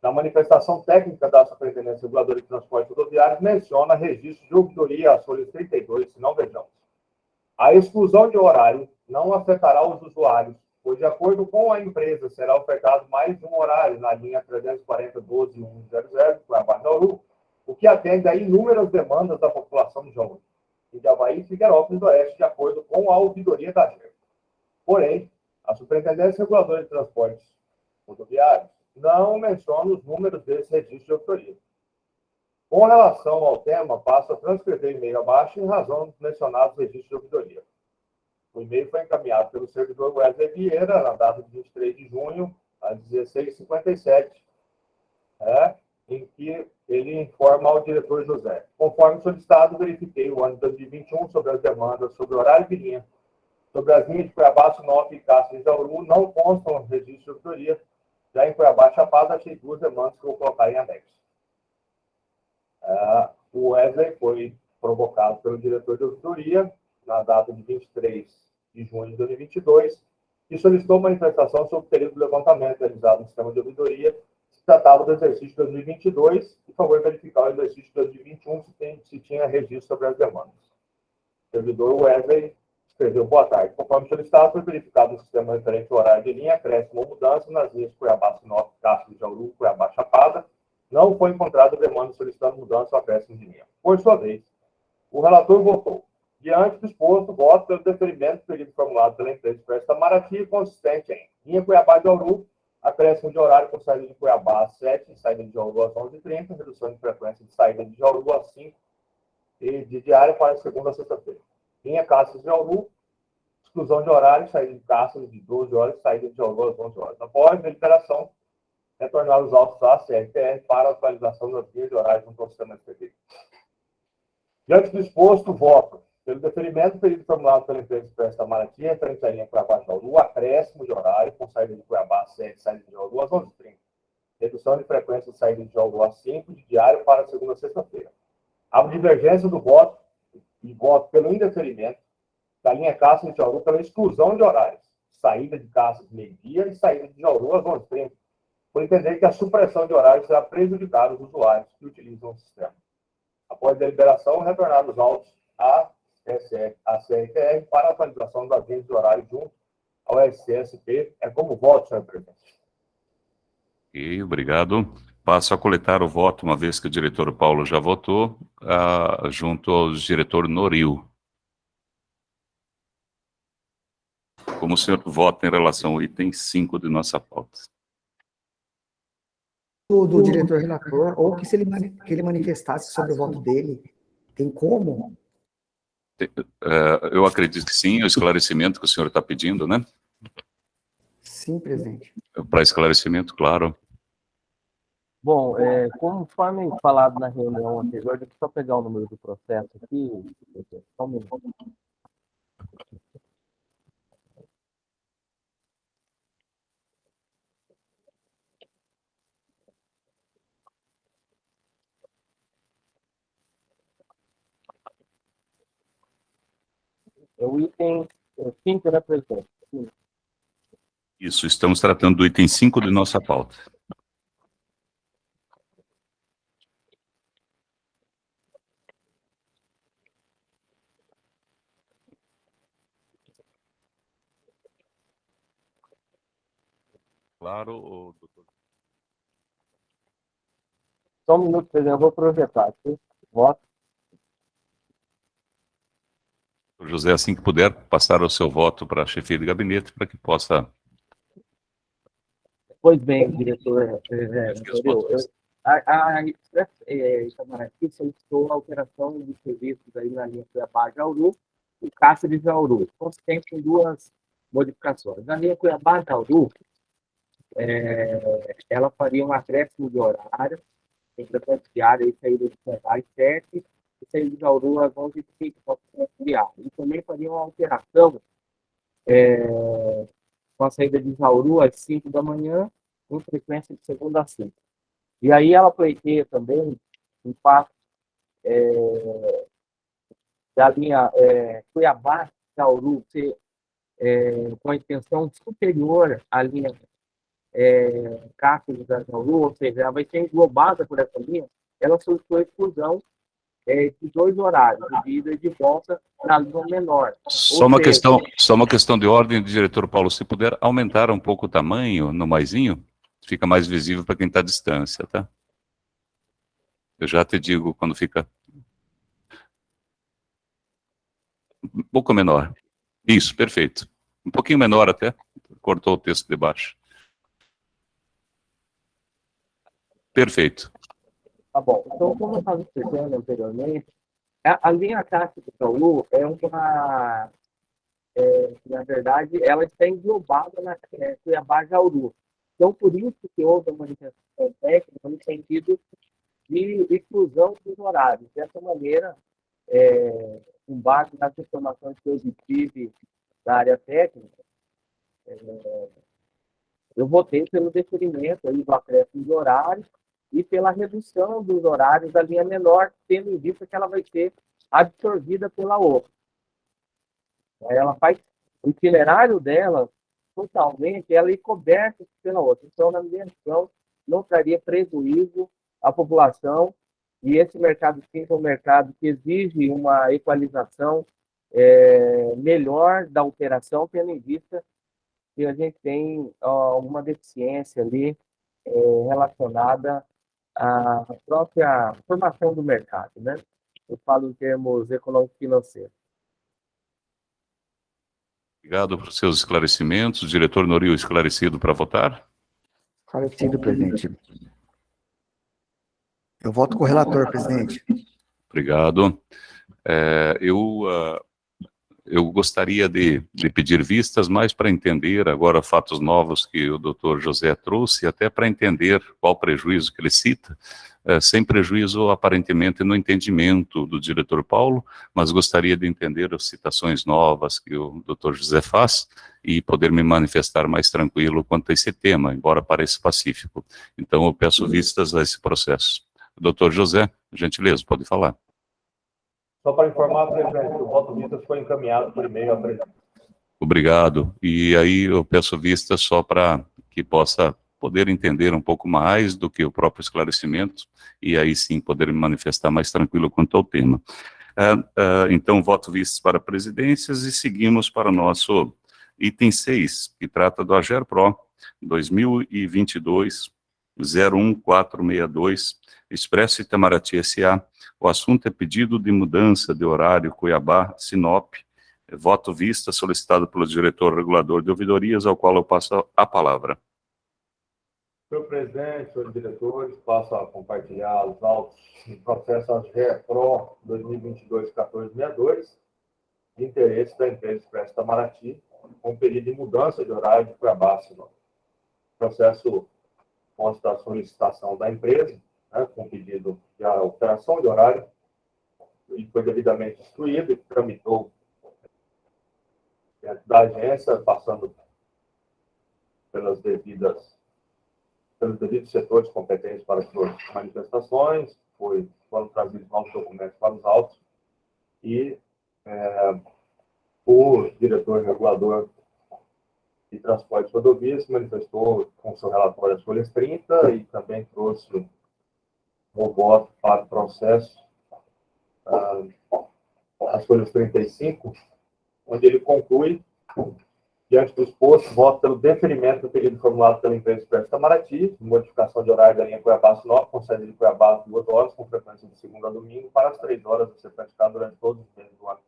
Na manifestação técnica da Superintendência Reguladora de Transportes Rodoviários menciona registro de ouvidoria às folhas 32, se não vejamos. A exclusão de horário não afetará os usuários, pois, de acordo com a empresa, será ofertado mais de um horário na linha 340-12-100, Cuiabá-Jauru, o que atende a inúmeras demandas da população de Jauru, e de Avaí e Figueirópolis do Oeste, de acordo com a ouvidoria da AGER. Porém, a Superintendência Reguladora de Transportes Rodoviários não menciona os números desse registro de ouvidoria. Com relação ao tema, passo a transcrever o e-mail abaixo em razão dos mencionados registros de ouvidoria. O e-mail foi encaminhado pelo servidor Wesley Vieira, na data de 23 de junho, às 16h57, em que ele informa ao diretor José. Conforme solicitado, verifiquei o ano de 2021 sobre as demandas sobre horário de linha, sobre as linhas de Cuiabá, Sinop e Cáceres de Jauru, não constam registro de ouvidoria. Já em Cuiabá, Chapada, achei duas demandas que eu vou colocar em anexo. O Wesley foi provocado pelo diretor de ouvidoria, na data de 23 de junho de 2022, e solicitou manifestação sobre o período de levantamento realizado no sistema de ouvidoria. Se tratava do exercício de 2022, por favor, verificar o exercício de 2021 se tinha registro sobre as demandas. O servidor Wesley escreveu: boa tarde. Conforme solicitado, foi verificado no sistema referente ao horário de linha, acréscimo ou mudança nas linhas Cuiabá, Sinop, Cáceres, Jauru, Cuiabá, Chapada. Não foi encontrada demanda solicitando mudança ou acréscimo de linha. Por sua vez, o relator votou. Diante do exposto, voto pelo deferimento do pedido formulado pela empresa Expresso Itamaraty, consistente em linha Cuiabá-Jauru, acréscimo de horário com saída de Cuiabá às 7 e saída de Jauru às 11h30, redução de frequência de saída de Jauru às 5 e de diário para segunda a sexta-feira. Linha Cáceres de Jauru, exclusão de horário, saída de Cáceres de 12 horas e saída de Jauru às 11 horas. Após a deliberação, retornar os autos à CRTR para a atualização das linhas de horário junto ao sistema SPT. Diante do exposto, voto pelo deferimento do período formulado pela empresa Expresso Itamaraty, referente à linha Cuiabá-Jauru, acréscimo de horário com saída de Cuiabá às 7 e saída de Jauru às 11h30. Redução de frequência de saída de Jauru às 5 de diário para segunda a sexta-feira. A divergência do voto e voto pelo indeferimento da linha Cáceres de Jauru pela exclusão de horários. Saída de Cáceres meio-dia e saída de Jauru às 11h30. Por entender que a supressão de horários será prejudicada aos usuários que utilizam o sistema. Após a deliberação, retornar os autos à CRTR para a atualização das linhas de horário junto ao SCSP. É como voto, senhor presidente. Ok, obrigado. Passo a coletar o voto, uma vez que o diretor Paulo já votou, junto ao diretor Noril. Como o senhor vota em relação ao item 5 de nossa pauta? Do diretor relator, ou que que ele manifestasse sobre o voto dele. Tem como? Eu acredito que sim, o esclarecimento que o senhor está pedindo, né? Sim, presidente. Para esclarecimento, claro. Bom, conforme falado na reunião anterior, deixa eu só pegar o número do processo aqui. Só um minuto. É o item 5, né, presidente? Isso, estamos tratando do item 5 de nossa pauta. Claro, doutor. Só um minuto, presidente, eu vou projetar aqui. Voto. José, assim que puder, passar o seu voto para a chefia de gabinete para que possa... Pois bem, diretor, Acho que as votos- a Itamaraty solicitou a alteração de serviços aí na linha Cuiabá-Jauru e Cáceres-Jauru, consistente em duas modificações. Na linha Cuiabá-Jauru, ela faria um acréscimo de horário, entre a diária e saída de Cuiabá às 7 e saída de Jauru às 11h30, para conciliar. E também faria uma alteração com a saída de Jauru às 5 da manhã, com frequência de segunda a sexta. E aí ela pleiteia também o fato da linha Cuiabá-Jauru ser com a extensão superior à linha Cáceres da Jauru, ou seja, ela vai ser englobada por essa linha, ela solicitou a exclusão de 2 horários, de ida e de volta, na linha menor. Só uma questão de ordem, diretor Paulo, se puder aumentar um pouco o tamanho no maisinho, fica mais visível para quem está à distância, tá? Eu já te digo quando fica um pouco menor. Isso, perfeito. Um pouquinho menor até, cortou o texto de baixo. Perfeito. Tá bom. Então, como eu estava explicando anteriormente, a linha Cáceres da Jauru é uma... na verdade, ela está englobada na Cuiabá-Jauru. Então, por isso que houve uma manifestação técnica no sentido de exclusão dos horários. Dessa maneira, com base nas informações que eu obtive da área técnica, eu votei pelo deferimento aí do acréscimo de horários e pela redução dos horários da linha menor, tendo em vista que ela vai ser absorvida pela outra. Ela faz o itinerário dela totalmente, ela é coberta pela outra. Então, na minha visão, não traria prejuízo à população, e esse mercado sim é um mercado que exige uma equalização melhor da operação, tendo em vista que a gente tem uma deficiência ali relacionada à própria formação do mercado, né? Eu falo em termos econômico-financeiros. Obrigado por seus esclarecimentos. Diretor Noril, esclarecido para votar? Esclarecido, presidente. Eu voto com o relator, presidente. Obrigado. Eu gostaria de pedir vistas mais para entender agora fatos novos que o doutor José trouxe, até para entender qual prejuízo que ele cita, sem prejuízo aparentemente no entendimento do diretor Paulo, mas gostaria de entender as citações novas que o doutor José faz e poder me manifestar mais tranquilo quanto a esse tema, embora pareça pacífico. Então eu peço vistas a esse processo. Doutor José, gentileza, pode falar. Só para informar, presidente, o voto vistas foi encaminhado por e-mail à presidência. Obrigado. E aí eu peço vista só para que possa poder entender um pouco mais do que o próprio esclarecimento e aí sim poder me manifestar mais tranquilo quanto ao tema. Então, voto vistas para presidências e seguimos para o nosso item 6, que trata do AGERPRO 2022-01462, Expresso Itamaraty S.A. O assunto é pedido de mudança de horário Cuiabá-Sinop. Voto vista solicitado pelo diretor regulador de ouvidorias, ao qual eu passo a palavra. Senhor presidente, senhores diretores, passo a compartilhar os autos do processo AGERPRO 2022-1462, de interesse da empresa Expresso Itamaraty, com pedido de mudança de horário de Cuiabá. O processo consta da solicitação da empresa, né, com pedido de alteração de horário, e foi devidamente instruído e tramitou dentro da agência, passando pelos devidos setores competentes para as manifestações, foram trazidos novos documentos para os autos, e o diretor regulador de transporte e rodovias se manifestou com seu relatório às folhas 30 e também trouxe o voto para o processo às folhas 35, onde ele conclui, diante do exposto, voto pelo deferimento do pedido formulado pela empresa Expresso Itamaraty, de modificação de horário da linha Cuiabá-Sinop, com sede de Cuiabá às 2 horas, com frequência de segunda a domingo, para as 3 horas a ser praticado durante todos os meses do ano.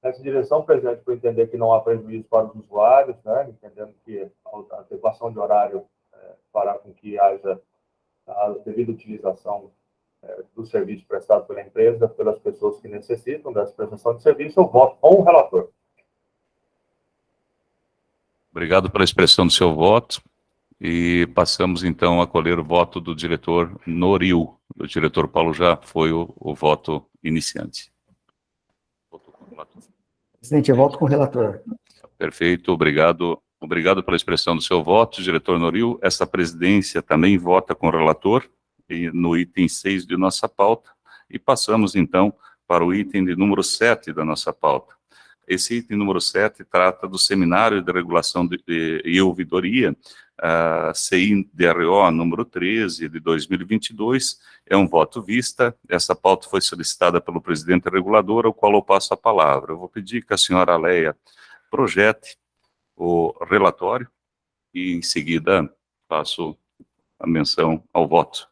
Nessa direção, presidente, por entender que não há prejuízo para os usuários, né, entendendo que a adequação de horário fará com que haja a devida utilização do serviço prestado pela empresa, pelas pessoas que necessitam dessa prestação de serviço, eu voto com o relator. Obrigado pela expressão do seu voto. E passamos, então, a colher o voto do diretor Noril. O diretor Paulo já foi o voto iniciante. Presidente, eu voto com o relator. Perfeito, obrigado. Obrigado pela expressão do seu voto, diretor Noril. Essa presidência também vota com o relator no item 6 de nossa pauta. E passamos, então, para o item de número 7 da nossa pauta. Esse item número 7 trata do Seminário de Regulação e Ouvidoria, CI-DRO número 13 de 2022, é um voto vista. Essa pauta foi solicitada pelo presidente regulador, ao qual eu passo a palavra. Eu vou pedir que a senhora Leia projete o relatório e, em seguida, faço a menção ao voto.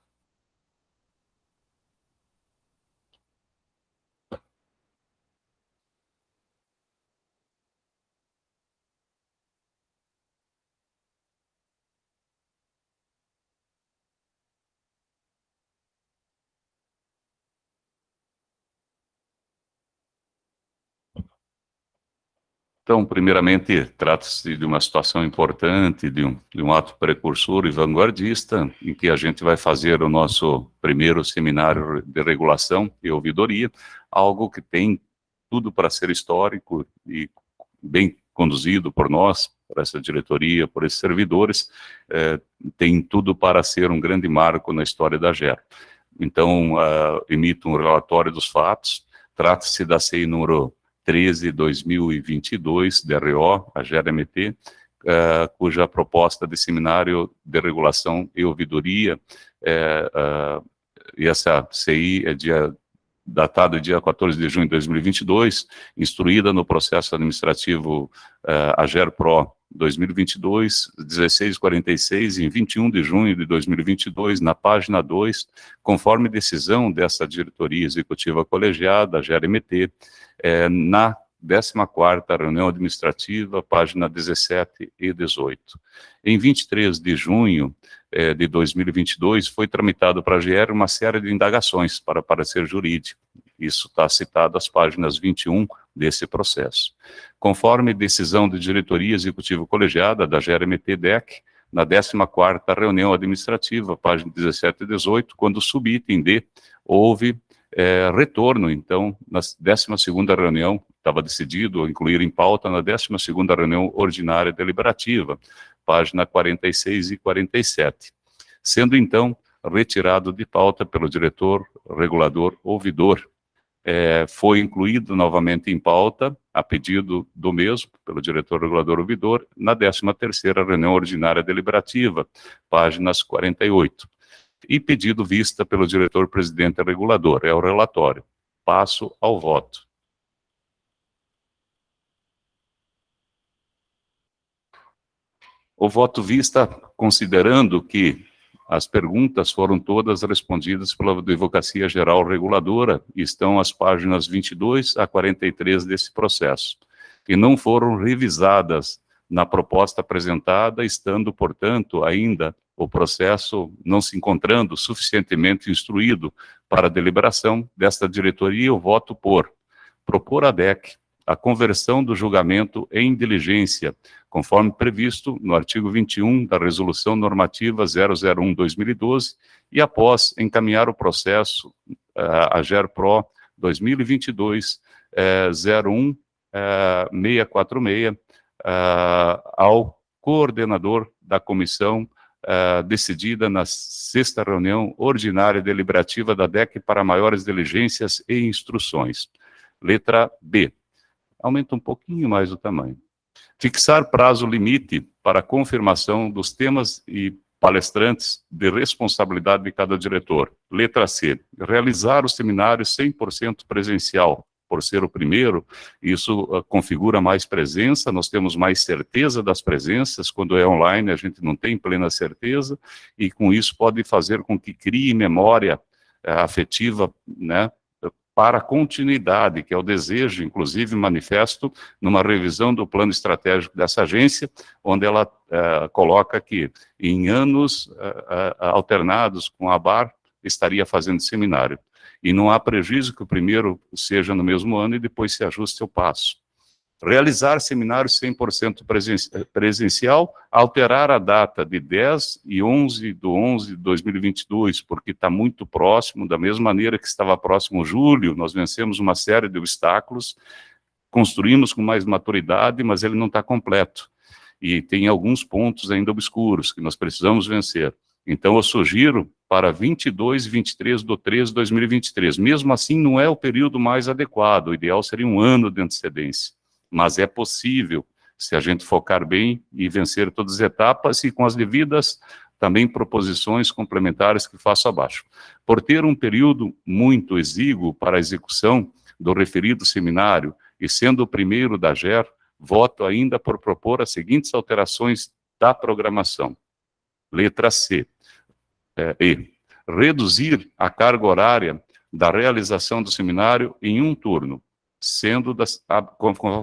Então, primeiramente, trata-se de uma situação importante, de um ato precursor e vanguardista, em que a gente vai fazer o nosso primeiro seminário de regulação e ouvidoria, algo que tem tudo para ser histórico e bem conduzido por nós, por essa diretoria, por esses servidores, tem tudo para ser um grande marco na história da GER. Então, emito um relatório dos fatos. Trata-se da CI número 13/2022, DRO, a GER-MT, cuja proposta de seminário de regulação e ouvidoria, e essa CI é datada dia 14 de junho de 2022, instruída no processo administrativo AGER-PRO 2022, 1646, em 21 de junho de 2022, na página 2, conforme decisão dessa diretoria executiva colegiada, a GER-MT, na 14ª reunião administrativa, página 17 e 18. Em 23 de junho de 2022, foi tramitado para a GER uma série de indagações para parecer jurídico. Isso está citado às páginas 21 desse processo. Conforme decisão de diretoria executiva colegiada da GER-MT-DEC, na 14ª reunião administrativa, página 17 e 18, quando o subitem D houve retorno, então, na 12ª reunião, estava decidido incluir em pauta na 12ª reunião ordinária deliberativa, página 46 e 47, sendo, então, retirado de pauta pelo diretor regulador ouvidor. Foi incluído novamente em pauta, a pedido do mesmo, pelo diretor regulador ouvidor, na 13ª reunião ordinária deliberativa, páginas 48. E pedido vista pelo diretor-presidente regulador, é o relatório. Passo ao voto. O voto vista, considerando que as perguntas foram todas respondidas pela Advocacia Geral Reguladora, e estão as páginas 22 a 43 desse processo, e não foram revisadas na proposta apresentada, estando, portanto, ainda o processo não se encontrando suficientemente instruído para a deliberação desta diretoria, eu voto por propor à DEC a conversão do julgamento em diligência, conforme previsto no artigo 21 da Resolução Normativa 001/2012, e após encaminhar o processo a GERPRO 2022-01646 ao coordenador da comissão decidida na 6ª reunião ordinária deliberativa da DEC para maiores diligências e instruções. Letra B. Aumenta um pouquinho mais o tamanho. Fixar prazo limite para confirmação dos temas e palestrantes de responsabilidade de cada diretor. Letra C. Realizar o seminário 100% presencial. Por ser o primeiro, isso configura mais presença, nós temos mais certeza das presenças. Quando é online, a gente não tem plena certeza, e com isso pode fazer com que crie memória afetiva, né, para a continuidade, que é o desejo, inclusive manifesto numa revisão do plano estratégico dessa agência, onde ela coloca que em anos alternados com a ABAR, estaria fazendo seminário. E não há prejuízo que o primeiro seja no mesmo ano e depois se ajuste ao passo. Realizar seminário 100% presencial, alterar a data de 10 e 11 de 11 de 2022, porque está muito próximo, da mesma maneira que estava próximo julho, nós vencemos uma série de obstáculos, construímos com mais maturidade, mas ele não está completo. E tem alguns pontos ainda obscuros que nós precisamos vencer. Então, eu sugiro para 22 e 23 de 3 de 2023. Mesmo assim, não é o período mais adequado, o ideal seria um ano de antecedência. Mas é possível, se a gente focar bem e vencer todas as etapas e com as devidas também proposições complementares que faço abaixo. Por ter um período muito exíguo para a execução do referido seminário e sendo o primeiro da GER, voto ainda por propor as seguintes alterações da programação. Letra C. E. Reduzir a carga horária da realização do seminário em um turno, sendo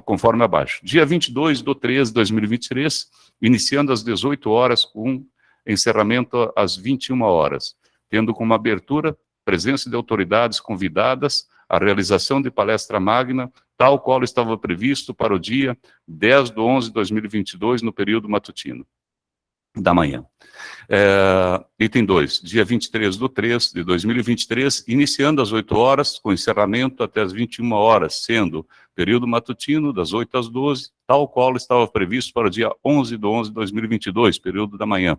conforme abaixo. Dia 22 de 3 de 2023, iniciando às 18 horas, com encerramento às 21 horas, tendo como abertura presença de autoridades convidadas, a realização de palestra magna, tal qual estava previsto para o dia 10 de 11 de 2022, no período matutino da manhã. Item 2, dia 23 de 3 de 2023, iniciando às 8 horas, com encerramento até às 21 horas, sendo período matutino das 8 às 12, tal qual estava previsto para o dia 11 de 11 de 2022, período da manhã.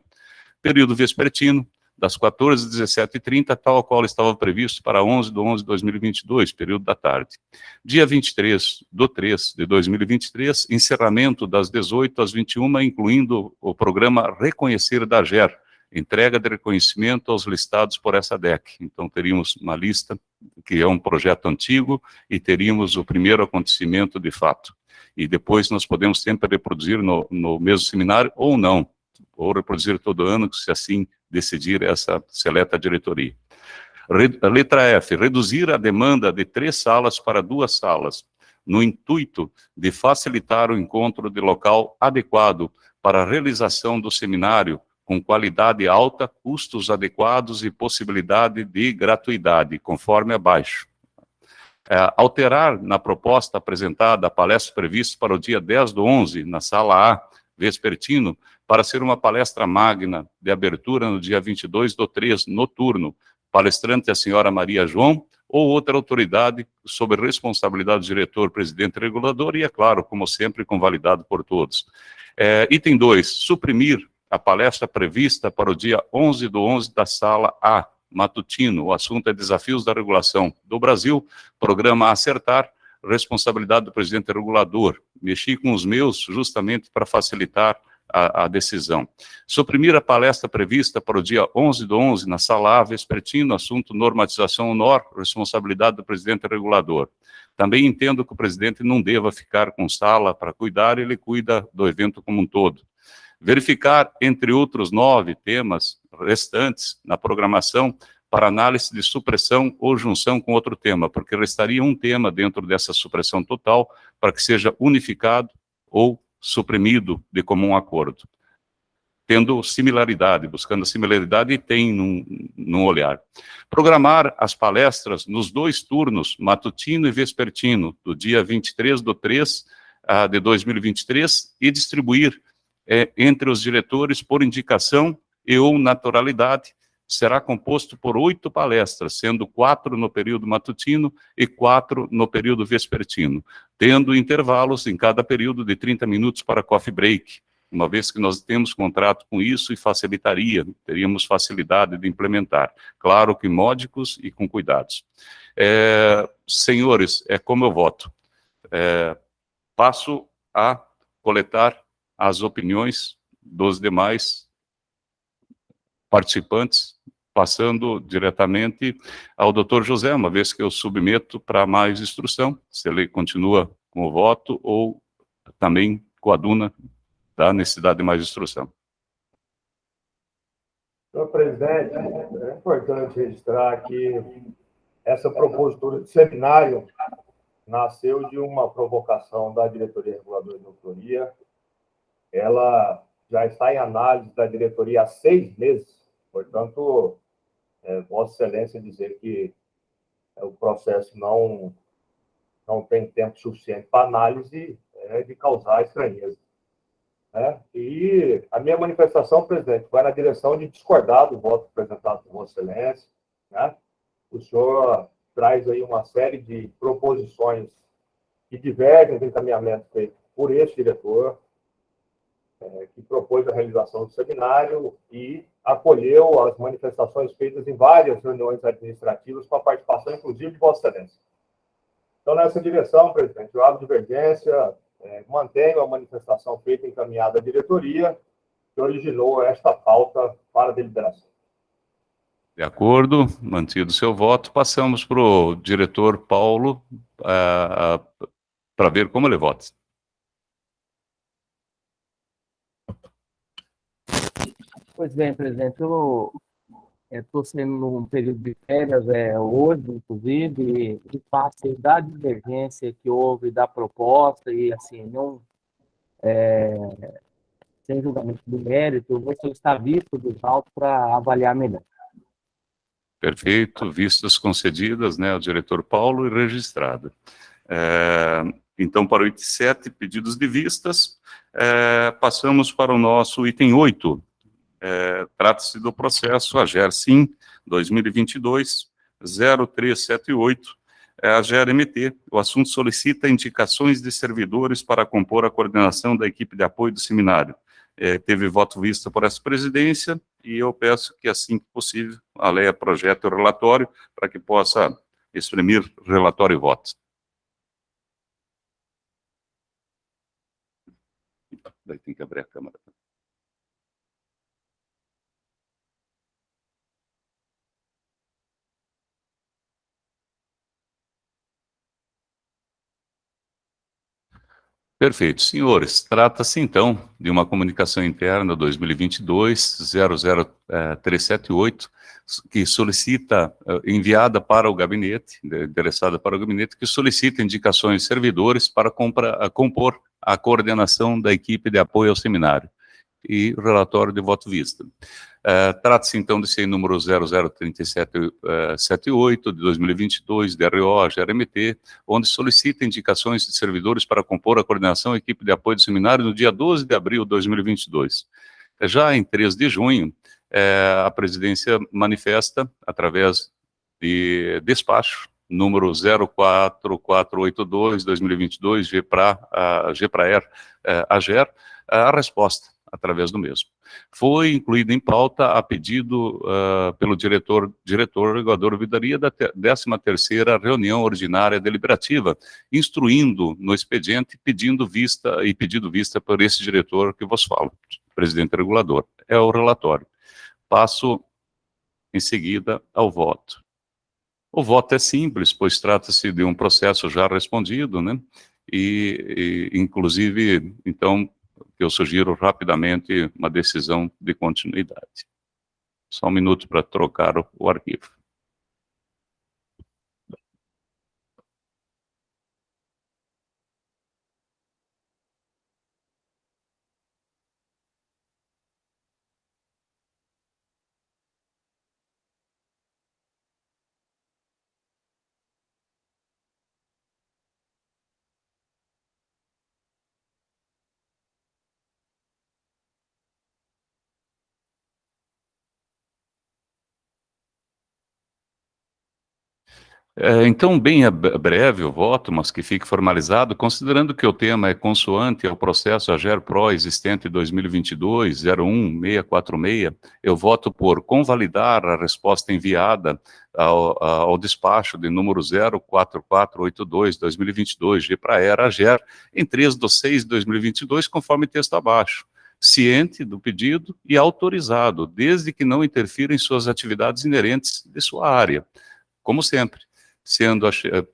Período vespertino, das 14 às 17h30, tal qual estava previsto para 11 de 11 de 2022, período da tarde. Dia 23 de 3 de 2023, encerramento das 18 às 21, incluindo o programa Reconhecer da GER, entrega de reconhecimento aos listados por essa DEC. Então, teríamos uma lista, que é um projeto antigo, e teríamos o primeiro acontecimento de fato. E depois nós podemos sempre reproduzir no mesmo seminário, ou não, ou reproduzir todo ano, se assim decidir essa seleta diretoria. Letra F, reduzir a demanda de 3 salas para 2 salas, no intuito de facilitar o encontro de local adequado para a realização do seminário, com qualidade alta, custos adequados e possibilidade de gratuidade, conforme abaixo. Alterar na proposta apresentada a palestra prevista para o dia 10 de 11, na sala A, vespertino, para ser uma palestra magna de abertura no dia 22 de 3, noturno, palestrante a senhora Maria João, ou outra autoridade sob responsabilidade do diretor, presidente e regulador, e é claro, como sempre, convalidado por todos. Item 2, suprimir a palestra prevista para o dia 11 de 11 da sala A, matutino. O assunto é Desafios da Regulação do Brasil, programa Acertar, responsabilidade do presidente regulador. Mexi com os meus justamente para facilitar a decisão. Suprimir a palestra prevista para o dia 11 de 11, na sala A, vespertino, assunto normatização NOR, responsabilidade do presidente regulador. Também entendo que o presidente não deva ficar com sala para cuidar, ele cuida do evento como um todo. Verificar, entre outros 9 temas restantes na programação, para análise de supressão ou junção com outro tema, porque restaria um tema dentro dessa supressão total para que seja unificado ou suprimido de comum acordo. tendo similaridade, buscando a similaridade, e tem num olhar. Programar as palestras nos 2 turnos, matutino e vespertino, do dia 23/3 de 2023, e distribuir entre os diretores por indicação e ou naturalidade. Será composto por 8 palestras, sendo 4 no período matutino e 4 no período vespertino, tendo intervalos em cada período de 30 minutos para coffee break, uma vez que nós temos contrato com isso e teríamos facilidade de implementar. Claro que módicos e com cuidados. Senhores, é como eu voto. Passo a coletar as opiniões dos demais participantes, passando diretamente ao doutor José, uma vez que eu submeto para mais instrução, se ele continua com o voto ou também coaduna da necessidade de mais instrução. Senhor presidente, é importante registrar que essa propositura de seminário nasceu de uma provocação da diretoria reguladora de auditoria. Ela já está em análise da diretoria há 6 meses, portanto, Vossa Excelência dizer que o processo não tem tempo suficiente para análise é de causar estranheza. E a minha manifestação, presidente, vai na direção de discordar do voto apresentado por Vossa Excelência. O senhor traz aí uma série de proposições que divergem do encaminhamento feito por esse diretor, que propôs a realização do seminário e acolheu as manifestações feitas em várias reuniões administrativas com a participação, inclusive, de Vossa Excelência. Então, nessa direção, presidente, eu abro divergência, mantenho a manifestação feita encaminhada à diretoria, que originou esta pauta para deliberação. De acordo, mantido seu voto, passamos para o diretor Paulo para ver como ele vota. Pois bem, presidente, eu estou sendo num período de férias hoje, inclusive, e face da divergência que houve da proposta e, assim, não, sem julgamento do mérito, eu vou solicitar visto dos autos para avaliar melhor. Perfeito, vistas concedidas, né, ao diretor Paulo e registrada. Então, para o item 7, pedidos de vistas, passamos para o nosso item 8. Trata-se do processo AGER-SIM 2022-0378, AGER-MT. O assunto solicita indicações de servidores para compor a coordenação da equipe de apoio do seminário. Teve voto vista por essa presidência e eu peço que, assim que possível, a lei projete o relatório para que possa exprimir relatório e voto. Daí tem que abrir a câmera. Perfeito. Senhores, trata-se, então, de uma comunicação interna 2022-00378, que solicita, enviada para o gabinete, endereçada para o gabinete, que solicita indicações de servidores para compor a coordenação da equipe de apoio ao seminário e relatório de voto vista. Trata-se, então, de CI número 003778 de 2022, DRO, AGER-MT, onde solicita indicações de servidores para compor a coordenação e equipe de apoio do seminário no dia 12 de abril de 2022. Já em 3 de junho, a presidência manifesta, através de despacho, número 04482, 2022, GPRAER, AGER, a resposta através do mesmo. Foi incluído em pauta a pedido pelo diretor regulador de ouvidoria da 13ª reunião ordinária deliberativa, instruindo no expediente, pedido vista por esse diretor que vos falo, presidente regulador. É o relatório. Passo em seguida ao voto. O voto é simples, pois trata-se de um processo já respondido, né? Inclusive, então, eu sugiro rapidamente uma decisão de continuidade. Só um minuto para trocar o arquivo. Então, bem breve o voto, mas que fique formalizado, considerando que o tema é consoante ao processo AGER-PRO existente 2022-01646, eu voto por convalidar a resposta enviada ao despacho de número 04482-2022, G para ERA AGER, em 3/6/2022, conforme texto abaixo, ciente do pedido e autorizado, desde que não interfira em suas atividades inerentes de sua área, como sempre, sendo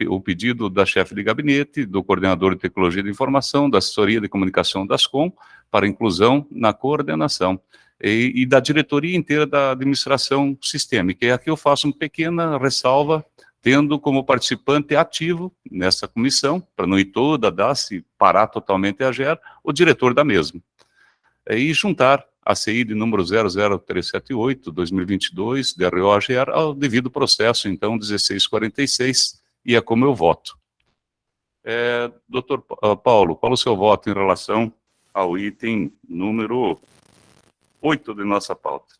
o pedido da chefe de gabinete, do coordenador de tecnologia de informação, da assessoria de comunicação das COM, para inclusão na coordenação, e da diretoria inteira da administração sistêmica. E aqui eu faço uma pequena ressalva, tendo como participante ativo nessa comissão, para não ir toda, dar-se, parar totalmente a AGER, o diretor da mesma. E juntar a CI de número 00378/2022, DRO AGER, ao devido processo, então, 1646, e é como eu voto. Doutor Paulo, qual o seu voto em relação ao item número 8 de nossa pauta?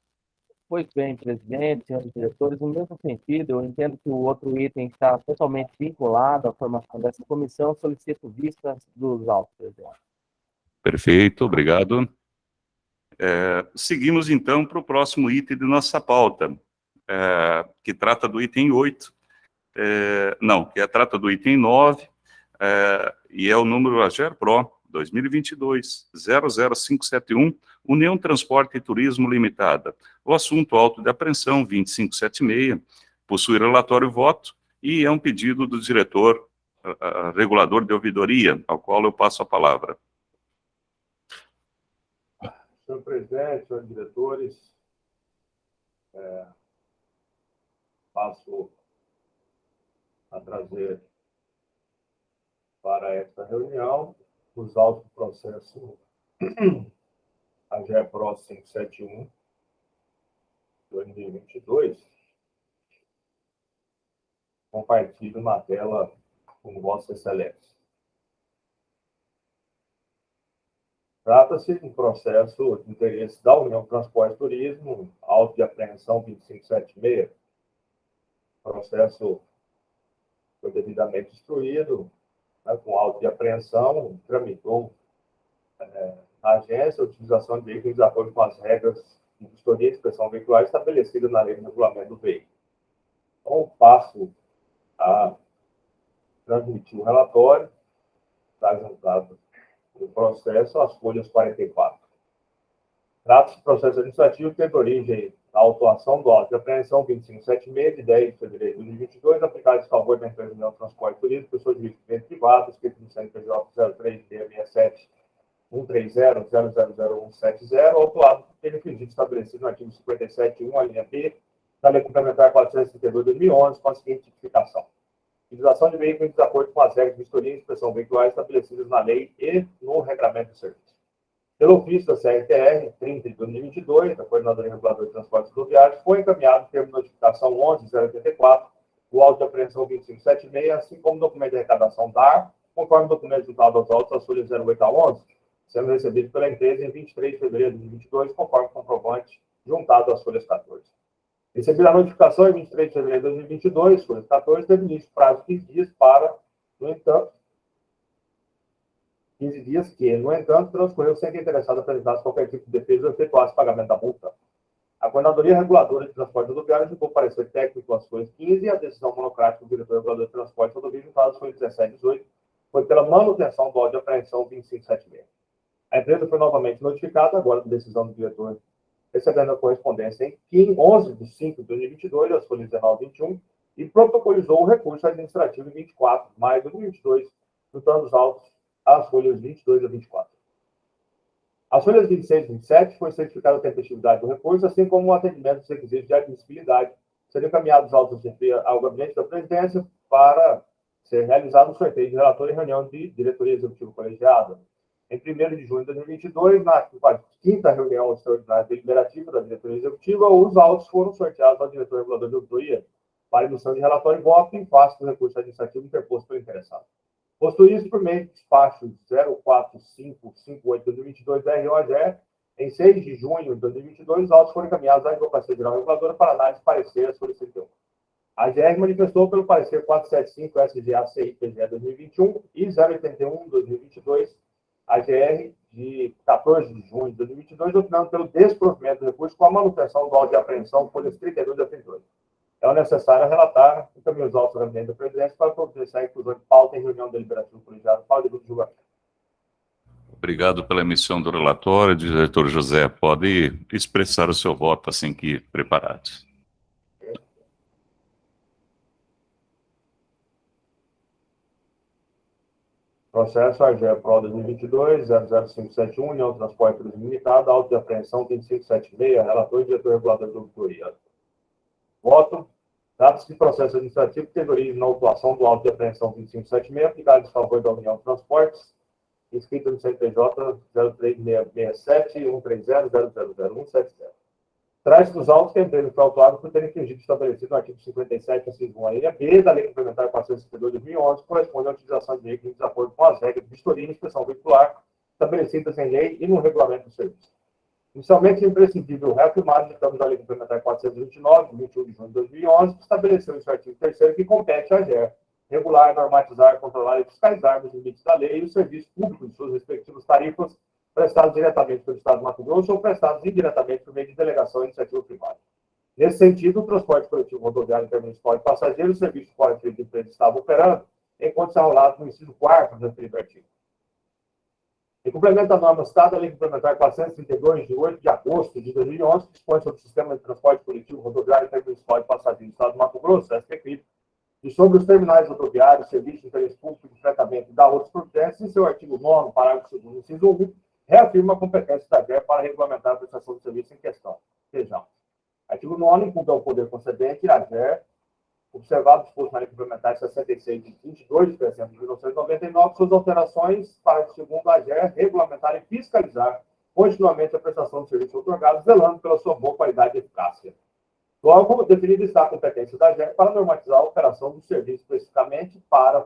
Pois bem, presidente, senhores diretores, no mesmo sentido, eu entendo que o outro item está totalmente vinculado à formação dessa comissão, solicito vistas dos autos, presidente. Perfeito, obrigado. Seguimos, então, para o próximo item de nossa pauta, que trata do item 8, trata do item 9, e é o número AGER-PRO 2022-00571, União Transporte e Turismo Limitada. O assunto auto de apreensão 2576, possui relatório voto, e é um pedido do diretor regulador de ouvidoria, ao qual eu passo a palavra. Senhor presidente, senhores diretores, passo a trazer para esta reunião os autos do processo AGER-PRO 571, 2022. Compartilho na tela com Vossa Excelência. Trata-se de um processo de interesse da União Transporte e Turismo, auto de apreensão 2576. O processo foi devidamente instruído, né, com auto de apreensão, tramitou na agência a utilização de veículos de acordo com as regras de vistoria e inspeção veicular estabelecidas na lei de regulamento do veículo. Então, passo a transmitir o relatório, está juntado o processo às folhas 44. Trata-se de processo administrativo que teve origem na autuação do auto de apreensão 2576, de 10 de fevereiro de 2022, aplicado em favor da empresa União Transporte e Turismo, pessoa jurídica privada, escrito no CNPJ 03-67130-0000170, autuado pelo requisito estabelecido no artigo 57.1, a linha B, da Lei Complementar 432 de 2011, com a seguinte tipificação: utilização de veículos em desacordo com as regras de vistoria e inspeção veicular estabelecidas na lei e no regramento de serviço. Pelo ofício da CRTR 30 de 2022, da Coordenadoria Reguladora de Transportes Rodoviários, foi encaminhado o termo de notificação 11.084, o auto de apreensão 2576, assim como o documento de arrecadação DAR, conforme o documento juntado aos autos das folhas 08 a 11, sendo recebido pela empresa em 23 de fevereiro de 2022, conforme o comprovante juntado às folhas 14. Recebida a notificação em 23 de fevereiro de 2022, folhas 14, teve início prazo de 15 dias para, no entanto, 15 dias que, no entanto, transcorreu sem que o interessado apresentasse qualquer tipo de defesa ou efetuasse pagamento da multa. A Coordenadoria Reguladora de Transporte Rodoviário juntou parecer técnico às folhas 15 e a decisão monocrática do diretor regulador de transporte rodoviário juntada às folhas 17 e 18 foi pela manutenção do auto de apreensão 2576. A empresa foi novamente notificada, agora por decisão do diretor, recebendo a correspondência em 11 de 5 de 2022, às folhas 19 e 21, e protocolizou o recurso administrativo em 24 de maio de 2022, juntando os autos às folhas 22 a 24. As folhas 26 e 27 foi certificada a tempestividade do recurso, assim como o atendimento dos requisitos de admissibilidade. Seriam encaminhados os autos ao gabinete da presidência para ser realizado o sorteio de relator em reunião de diretoria executiva colegiada. Em 1º de junho de 2022, na 5ª reunião extraordinária deliberativa da diretoria executiva, os autos foram sorteados ao diretor regulador de auditoria para emissão de relatório e voto em face do recurso administrativo interposto pelo interessado. Posto isso, por meio do despacho 04558/2022 da ROAGER, em 6 de junho de 2022, os autos foram encaminhados à Advocacia Geral Reguladora para análise e parecer a solicitação. A AGR manifestou pelo parecer 475 SGA-CI PGE 2021 e 081 2022, AGR de 14 de junho de 2022, opinando pelo desprovimento do recurso com a manutenção do auto de apreensão folhas 32 a 38. É necessário relatar e também os autos do gabinete da presidência para providenciar a inclusão de pauta em reunião deliberativa colegiada para o julgamento. Obrigado pela emissão do relatório. Diretor José, pode expressar o seu voto assim que preparados. Processo AGE PRO 2022, 00571, União Transporte Turismo Limitado, auto de apreensão 2576, relator e diretor regulador da auditoria. Voto. Dados que processo administrativo teve origem na autuação do auto de apreensão 2576, aplicado em desfavor da União Transportes, inscrito no CNPJ 0367 130 000 Traz dos autos que a empresa foi autuada por ter infringido estabelecido no artigo 57, inciso 1, a linha B da Lei Complementar 452 de 2011, corresponde à utilização de veículos em desacordo com as regras de vistoria e inspeção veicular estabelecidas em lei e no regulamento do serviço. Inicialmente, é imprescindível reafirmar os ditames da Lei Complementar 429, de 21 de junho de 2011, que estabeleceu esse artigo 3º que compete à AGER regular, normatizar, controlar e fiscalizar os limites da lei e o serviço público de suas respectivas tarifas prestados diretamente pelo Estado do Mato Grosso ou prestados indiretamente por meio de delegação e iniciativa privada. Nesse sentido, o transporte coletivo rodoviário intermunicipal de passageiros, o serviço coletivo de empresa estava operando, enquanto se arrolado no inciso 4º do referido artigo. Em complemento à norma citada, a Lei Complementar 432, de 8 de agosto de 2011, que dispõe sobre o Sistema de Transporte Coletivo Rodoviário Intermunicipal de Passageiros do Estado do Mato Grosso, STCRIP, e sobre os terminais rodoviários, serviços de interesse público de fretamento e da outras providências, em seu artigo 9º, parágrafo 2º, inciso 1, reafirma a competência da AGER para regulamentar a prestação de serviço em questão. Vejamos. Artigo 9º, incumbe ao poder concedente, a AGER, observado o disposto na Lei Complementar 66 de 22 de dezembro de 1999, suas alterações para, segundo a AGER, regulamentar e fiscalizar continuamente a prestação de serviços otorgados, zelando pela sua boa qualidade e eficácia. Logo, definida está a competência da AGER para normatizar a operação do serviço, especificamente para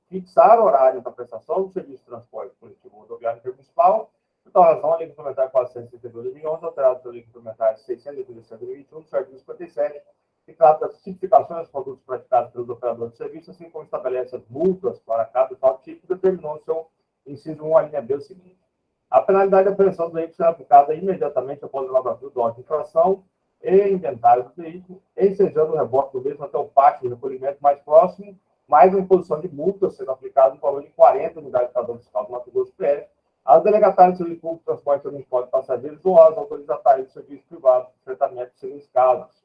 fixar horários da prestação do serviço de transporte coletivo rodoviário intermunicipal. Por tal razão, a Lei Complementar 432 de 2011, alterada pela Lei Complementar 637 de 2021, no artigo 57, que trata das tipificações dos produtos praticados pelos operadores de serviço, assim como estabelece as multas para cada tal tipo, determinou no seu inciso 1, a linha B, o seguinte. A penalidade de apreensão do veículo será aplicada imediatamente após o lavratura do auto de infração e inventário do veículo, ensejando o reboque do mesmo até o pátio de recolhimento mais próximo, mais uma imposição de multa sendo aplicada no valor de 40 unidades de padrão fiscal do Mato Grosso PR, aos delegatários de serviço público de transporte municipal de passageiros ou aos autorizatários de serviço privado de tratamento de seguros casos.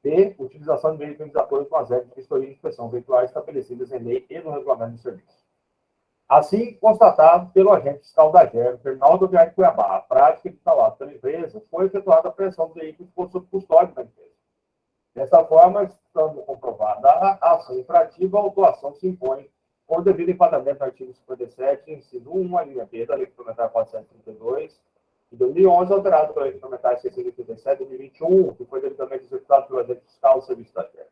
B. Utilização de veículos em desacordo com as regras de vistoria e inspeção veicular estabelecidas em lei e no regulamento do serviço. Assim, constatado pelo agente fiscal da AGER, no terminal rodoviário de Cuiabá, a prática de tal ato pela empresa, foi efetuada a apreensão do veículo que ficou sob custódia da empresa. Dessa forma, estando comprovada a ação infrativa, a autuação se impõe com o devido enquadramento do artigo 57, inciso 1, a linha B da Lei Complementar 432, de 2011, alterado pela Lei Complementar 687 de 2021, que foi devidamente executado pelo agente fiscal do serviço da AGER.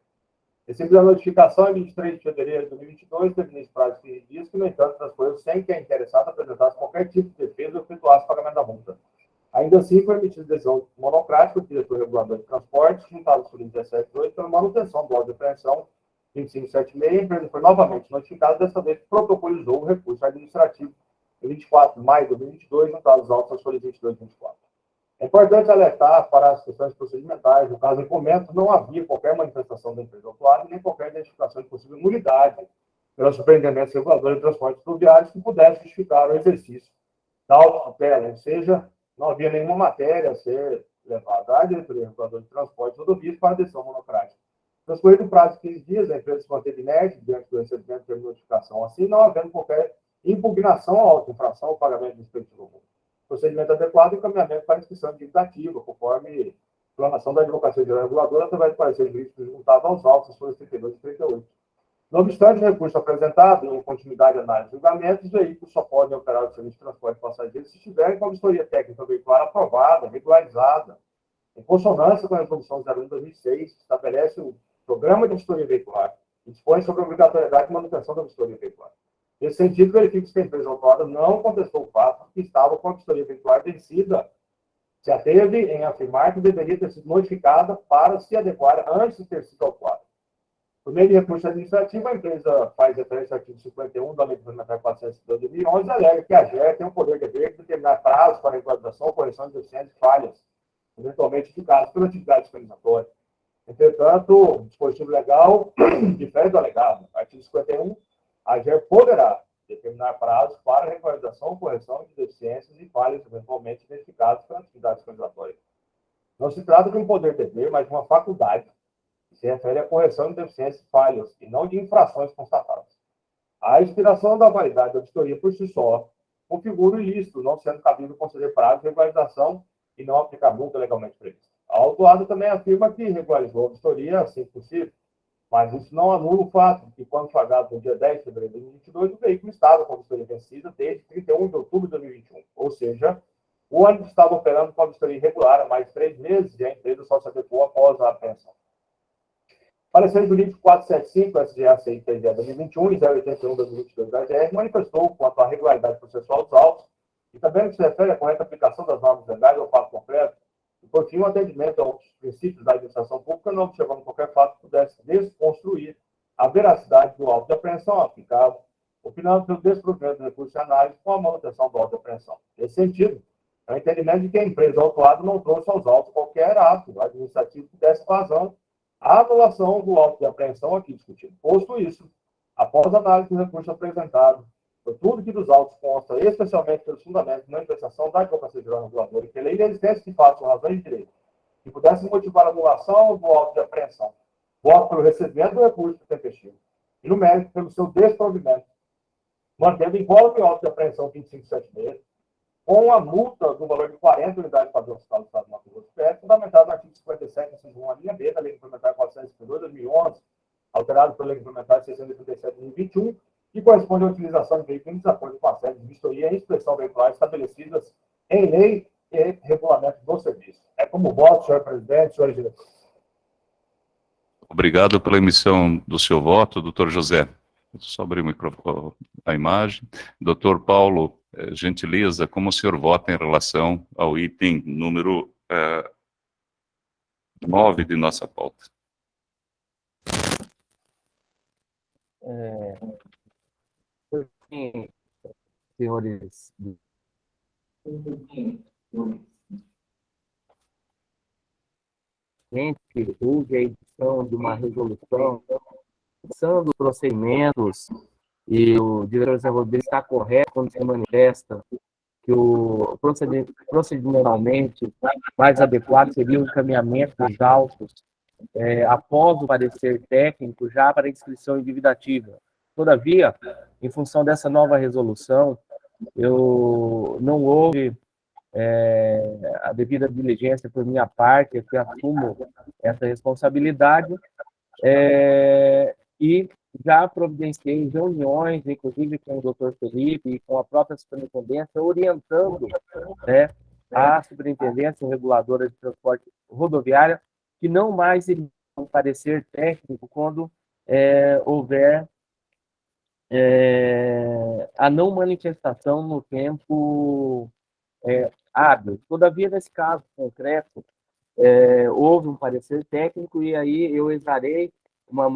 Recebida a notificação em 23 de fevereiro de 2022, terminou esse prazo de 15 dias, que, no entanto, transcorreu sem que a interessada apresentasse qualquer tipo de defesa ou efetuasse o pagamento da multa. Ainda assim, foi emitida decisão monocrática do diretor regulador de transporte, juntado ao folha 17.8, pela manutenção do auto de apreensão 2576, a empresa foi novamente notificada, dessa vez protocolizou o recurso administrativo em 24 de maio de 2022, juntado aos autos às folhas 22 e 24. É importante alertar para as questões procedimentais. No caso em comento, não havia qualquer manifestação da empresa autuada, nem qualquer identificação de possível nulidade pela Superintendência Reguladora de Transportes Fluviários que pudesse justificar o exercício da autotutela, ou seja, não havia nenhuma matéria a ser levada à Diretoria Reguladora de Transportes Rodoviários para a decisão monocrática. Transcorrido o prazo de 15 dias, a empresa se manteve inerte diante do recebimento de notificação, assim, não havendo qualquer impugnação à auto-infração ou pagamento do respectivo procedimento adequado e encaminhamento para inscrição de dívida ativa, conforme planação da Advocacia Geral Reguladora, através do parecer jurídico juntado aos autos, as folhas 32 e 38. Não obstante o recurso apresentado, em continuidade de análise e julgamento, os veículos só podem operar o serviço de transporte de passageiros se estiverem com a vistoria técnica veicular aprovada, regularizada, em consonância com a Resolução 01 de 2006, que estabelece o programa de vistoria veicular e dispõe sobre a obrigatoriedade de manutenção da vistoria veicular. Nesse sentido, verifica-se que a empresa autuada não contestou o fato de que estava com a vistoria veicular vencida, se ateve em afirmar que deveria ter sido notificada para se adequar antes de ter sido autuada. Por meio de recurso administrativo, a empresa faz referência ao artigo 51 da Lei Complementar 402 de 2011 e alega que a AGER tem o poder de dever de determinar prazos para regularização, correção de deficiências e falhas, eventualmente indicadas pela atividade fiscalizatória. Entretanto, o dispositivo legal difere do alegado. Artigo 51, a AGER poderá determinar prazos para regularização, correção de deficiências e falhas eventualmente identificadas pela atividade fiscalizatória. Não se trata de um poder de dever, mas de uma faculdade, que se refere à correção de deficiências e falhas, e não de infrações constatadas. A expiração da validade da auditoria por si só configura o ilícito, não sendo cabível conceder prazo de regularização e não aplicar multa legalmente prevista. A autuada também afirma que regularizou a auditoria assim que possível, mas isso não anula o fato de que, quando flagrado no dia 10 de fevereiro de 2022, o veículo estava com a vistoria vencida desde 31 de outubro de 2021, ou seja, o ônibus estava operando com a vistoria irregular há mais de 3 meses e a empresa só se adequou após a apreensão. Parecer jurídico 475, SGA-CI 2021 e 081 2022 da AGR manifestou quanto à regularidade processual dos autos e também no que se refere à correta aplicação das normas legais ao fato concreto, e, por fim, o atendimento aos princípios da administração pública, não observando qualquer fato que pudesse desconstruir a veracidade do auto de apreensão aplicado, opinando pelo desprovimento de recurso de análise com a manutenção do auto de apreensão. Nesse sentido, é o entendimento de que a empresa autuada não trouxe aos autos qualquer ato administrativo que desse vazão à anulação do auto de apreensão aqui discutido. Posto isso, após a análise do recurso apresentado, por tudo que dos autos consta, especialmente pelos fundamentos de manifestação da Advocacia Geral Reguladora e pela inexistência de fatos ou razões de direito que pudessem motivar a anulação do auto de apreensão, voto pelo recebimento do recurso tempestivo e, no mérito, pelo seu desprovimento, mantendo invólucro o auto de apreensão 2576, com a multa do valor de 40 unidades padrão fiscal do Estado do Mato Grosso do Sul, fundamentado no artigo 57, inciso 1, a linha B da Lei Complementar 452 de 2011, alterado pela Lei Complementar 637 de 2021, que corresponde à utilização de veículos em desacordo com a série de vistoria e inspeção veicular estabelecidas em lei e regulamento do serviço. É como voto, senhor presidente, senhores diretores. Obrigado pela emissão do seu voto, doutor José. Só abrir o microfone, a imagem. Doutor Paulo, gentileza, como o senhor vota em relação ao item número 9 de nossa pauta? Senhores, gente, houve a edição de uma resolução pensando procedimentos, e o diretor Zé Rodrigues está correto quando se manifesta que o procedimentalmente mais adequado seria o encaminhamento dos autos após o parecer técnico já para inscrição em dívida ativa. Todavia, em função dessa nova resolução, não houve a devida diligência por minha parte, que assumo essa responsabilidade, e já providenciei reuniões, inclusive com o doutor Felipe e com a própria superintendência, orientando a superintendência reguladora de transporte rodoviária que não mais iria parecer técnico quando houver a não manifestação no tempo hábil. Todavia, nesse caso concreto, houve um parecer técnico e aí eu exarei uma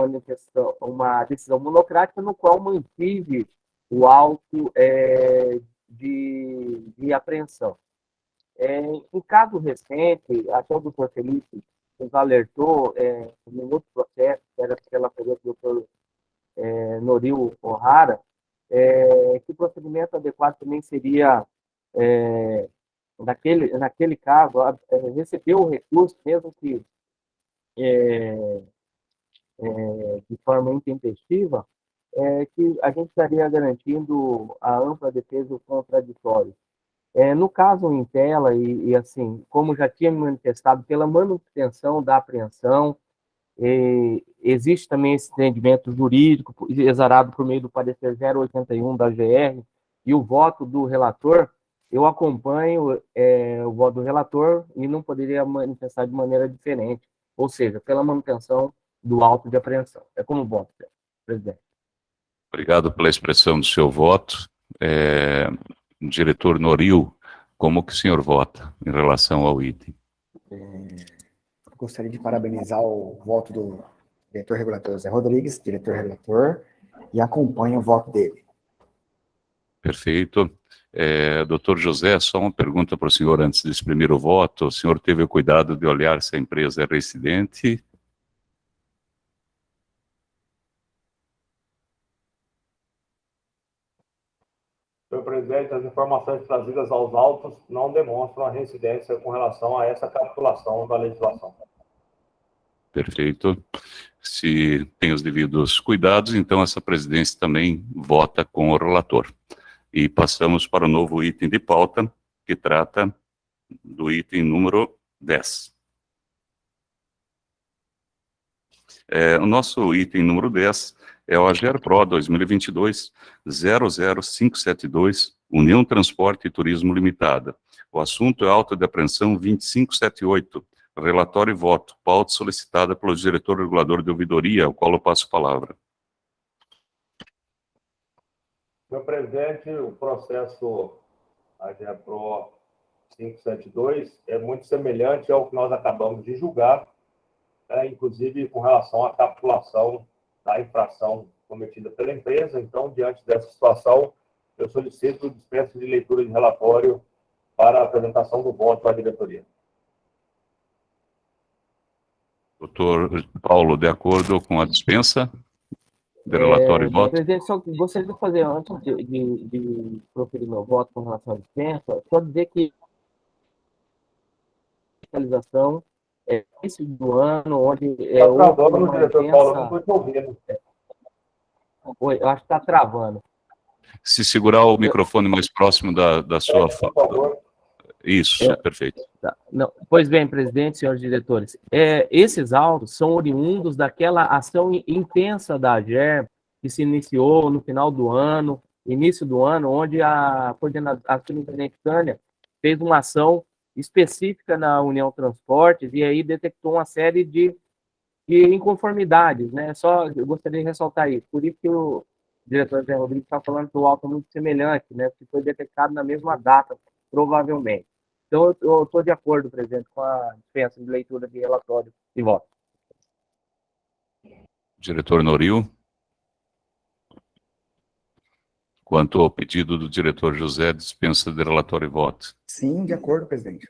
decisão monocrática no qual mantive o auto de apreensão. Em caso recente, até o doutor Felipe nos alertou no outro processo, que era pela do doutor Noril O'Hara, que o procedimento adequado também seria, naquele caso, receber o recurso, mesmo que de forma intempestiva, que a gente estaria garantindo a ampla defesa do contraditório. No caso em tela, e assim, como já tinha me manifestado, pela manutenção da apreensão, existe também esse entendimento jurídico exarado por meio do parecer 081 da GR e o voto do relator, eu acompanho o voto do relator e não poderia manifestar de maneira diferente, ou seja, pela manutenção do auto de apreensão. É como voto, presidente. Obrigado pela expressão do seu voto. Diretor Noril, como que o senhor vota em relação ao item? Gostaria de parabenizar o voto do diretor regulador José Rodrigues, diretor relator, e acompanho o voto dele. Perfeito. Doutor José, só uma pergunta para o senhor antes de exprimir o voto. O senhor teve o cuidado de olhar se a empresa é residente? Senhor presidente, as informações trazidas aos autos não demonstram a reincidência com relação a essa capitulação da legislação. Perfeito. Se tem os devidos cuidados, então essa presidência também vota com o relator. E passamos para o novo item de pauta, que trata do item número 10. O nosso item número 10 é o AGERPRO 2022-00572, União Transporte e Turismo Limitada. O assunto é auto de apreensão 2578, relatório e voto, pauta solicitada pelo diretor regulador de ouvidoria, ao qual eu passo a palavra. Senhor presidente, o processo AGERPRO 572 é muito semelhante ao que nós acabamos de julgar, inclusive com relação à capitulação da infração cometida pela empresa. Então, diante dessa situação, eu solicito dispensa de leitura de relatório para a apresentação do voto à diretoria. Doutor Paulo, de acordo com a dispensa de relatório e voto? Presidente, só gostaria de fazer, antes de proferir meu voto com relação à dispensa, só dizer que a fiscalização é início do ano, onde houve uma diretor Paulo, não estou te ouvindo. Oi, eu acho que está travando. Se segurar o microfone mais próximo da sua fala. Por favor. Isso, perfeito. Tá. Não, pois bem, presidente, senhores diretores, esses autos são oriundos daquela ação intensa da AGER que se iniciou no final do ano, início do ano, onde a superintendente Tânia fez uma ação específica na União Transportes e aí detectou uma série de inconformidades, né? Só eu gostaria de ressaltar isso. Por isso que o diretor Zé Rodrigues está falando que o auto é muito semelhante, né? Que foi detectado na mesma data, provavelmente. Então, eu estou de acordo, presidente, com a dispensa de leitura de relatório e voto. Diretor Noril. Quanto ao pedido do diretor José, dispensa de relatório e voto. Sim, de acordo, presidente.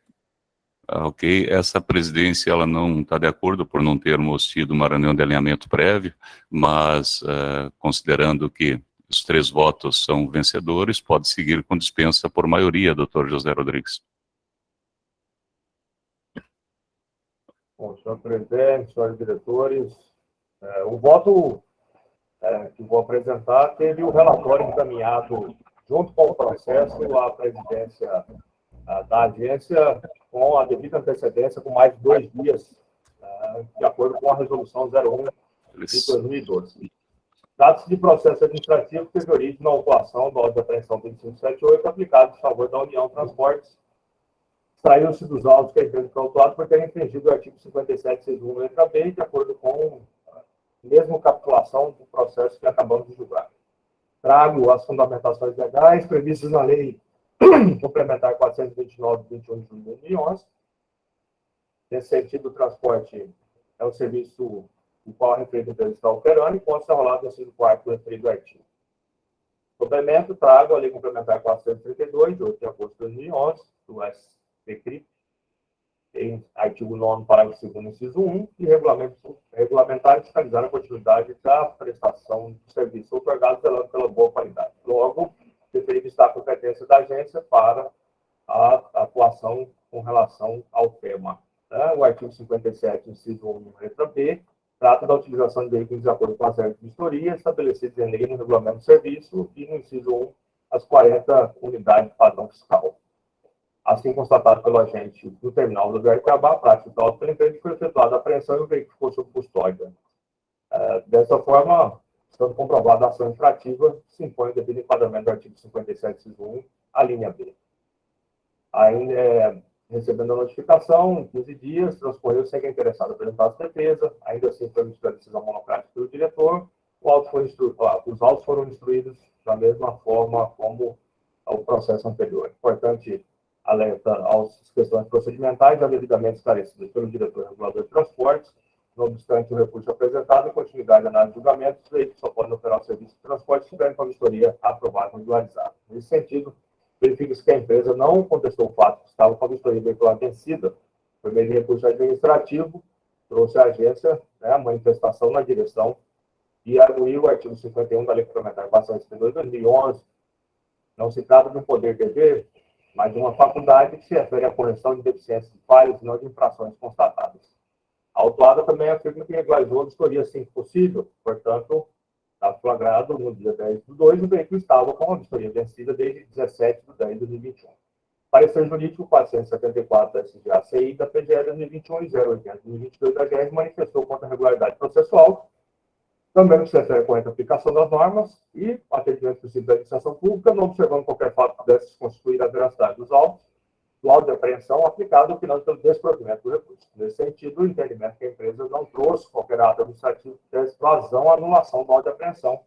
Ok, essa presidência ela não está de acordo por não termos tido uma reunião de alinhamento prévio, mas considerando que os 3 votos são vencedores, pode seguir com dispensa por maioria, doutor José Rodrigues. Bom, senhor presidente, senhores diretores, o voto que vou apresentar teve o relatório encaminhado junto com o processo à presidência da agência com a devida antecedência, com mais de 2 dias, de acordo com a resolução 01 de 2012. Trata-se de processo administrativo que teve origem na autuação do auto de apreensão 2578 aplicado em favor da União Transportes. Extraiu-se dos autos que a empresa foi autuada por ter infringido o artigo 5761, letra B, de acordo com a mesma capitulação do processo que acabamos de julgar. Trago as fundamentações legais previstas na Lei Complementar 429, 21 de julho de 2011. Nesse sentido, o transporte é um serviço o qual a referida empresa está operando e pode ser rolado no artigo 4º do referido artigo. Complemento, trago a Lei Complementar 432, de 8 de agosto de 2011, do SPCRIP, em artigo 9º, parágrafo 2º, inciso 1, e regulamentar e fiscalizar a continuidade da prestação de serviço otorgado pela boa qualidade. Logo, referido está a competência da agência para a atuação com relação ao tema. O artigo 57, inciso 1, letra B, trata da utilização de veículos de acordo com as regras de vistoria estabelecidas em lei no regulamento do serviço e no inciso 1, as 40 unidades de padrão fiscal. Assim constatado pelo agente do terminal do lugar de trabalho, a prática do auto pela empresa foi efetuada a apreensão e o veículo ficou sob custódia. Dessa forma, estando comprovada a ação infrativa, se impõe o devido enquadramento do artigo 57, inciso 1, a linha B. Ainda recebendo a notificação, em 15 dias, transcorreu sem que a interessada apresentasse defesa, ainda assim foi emitida a decisão monocrática pelo diretor, os autos foram instruídos da mesma forma como o processo anterior. Importante alerta às questões procedimentais já devidamente esclarecidas pelo diretor regulador de transportes, Não obstante o recurso apresentado, em continuidade da análise de julgamento, os veículos só podem operar o serviço de transporte se tiverem com a vistoria aprovada e regularizada. Nesse sentido, verifica-se que a empresa não contestou o fato que estava com a vistoria veicular vencida por meio de recurso administrativo, trouxe à agência, né, a manifestação na direção e arguiu o artigo 51 da Lei Complementar 472 de 2011. Não se trata de um poder-dever, mas de uma faculdade que se refere à correção de deficiências e falhas e não de infrações constatadas. A autuada também afirma que regularizou a vistoria assim que possível, portanto, está flagrado no dia 10/2, o veículo estava com a vistoria vencida desde 17/10/2021. Parecer jurídico 474 da SGA-CI da PGE 2021 e 080/2022 da GR manifestou contra a regularidade processual, também no que se refere à correta aplicação das normas e atendimento ao princípio da administração pública, não observando qualquer fato que pudesse constituir a veracidade dos autos, do auto de apreensão aplicado ao final pelo desprovimento do recurso. Nesse sentido, o entendimento que a empresa não trouxe qualquer ato administrativo que desse vazão à anulação do auto de apreensão.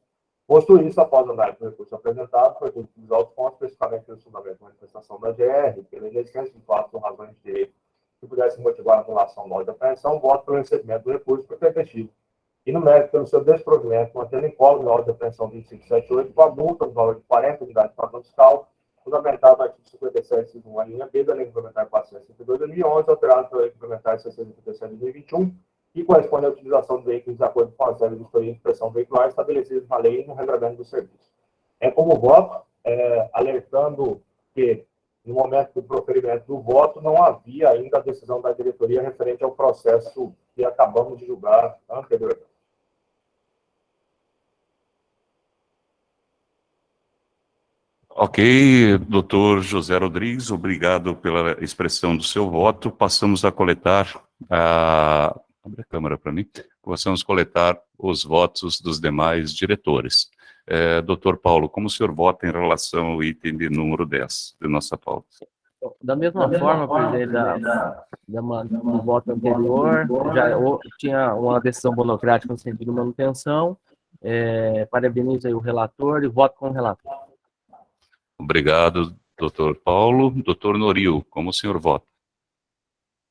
Posto isso, após a análise do recurso apresentado, foi tudo dos autos pontos, especificamente pelo fundamento da manifestação da GR, pela inexistência de fatos ou razões de direito que pudessem motivar a anulação do auto de apreensão, voto pelo recebimento do recurso por tempestivo. E no mérito, pelo seu desprovimento, mantendo em colo o auto de apreensão 2578, com a multa no valor de 40 unidades de padrão fiscal, fundamentado no artigo 57, a linha B da Lei Complementar 462 de 2011, alterado pela Lei Complementar 657 de 2021, e corresponde à utilização de veículos de acordo com as regras de vistoria e inspeção veicular estabelecidas na lei e no regramento do serviço. É como voto, alertando que, no momento do proferimento do voto, não havia ainda a decisão da diretoria referente ao processo que acabamos de julgar anteriormente. Ok, doutor José Rodrigues, obrigado pela expressão do seu voto. Passamos a coletar abre a câmera para mim. Passamos a coletar os votos dos demais diretores. Doutor Paulo, como o senhor vota em relação ao item de número 10 de nossa pauta? Da mesma forma, presidente, do voto anterior, já tinha uma decisão monocrática no sentido de manutenção. Parabenizo aí o relator e voto com o relator. Obrigado, doutor Paulo. Doutor Noril, como o senhor vota?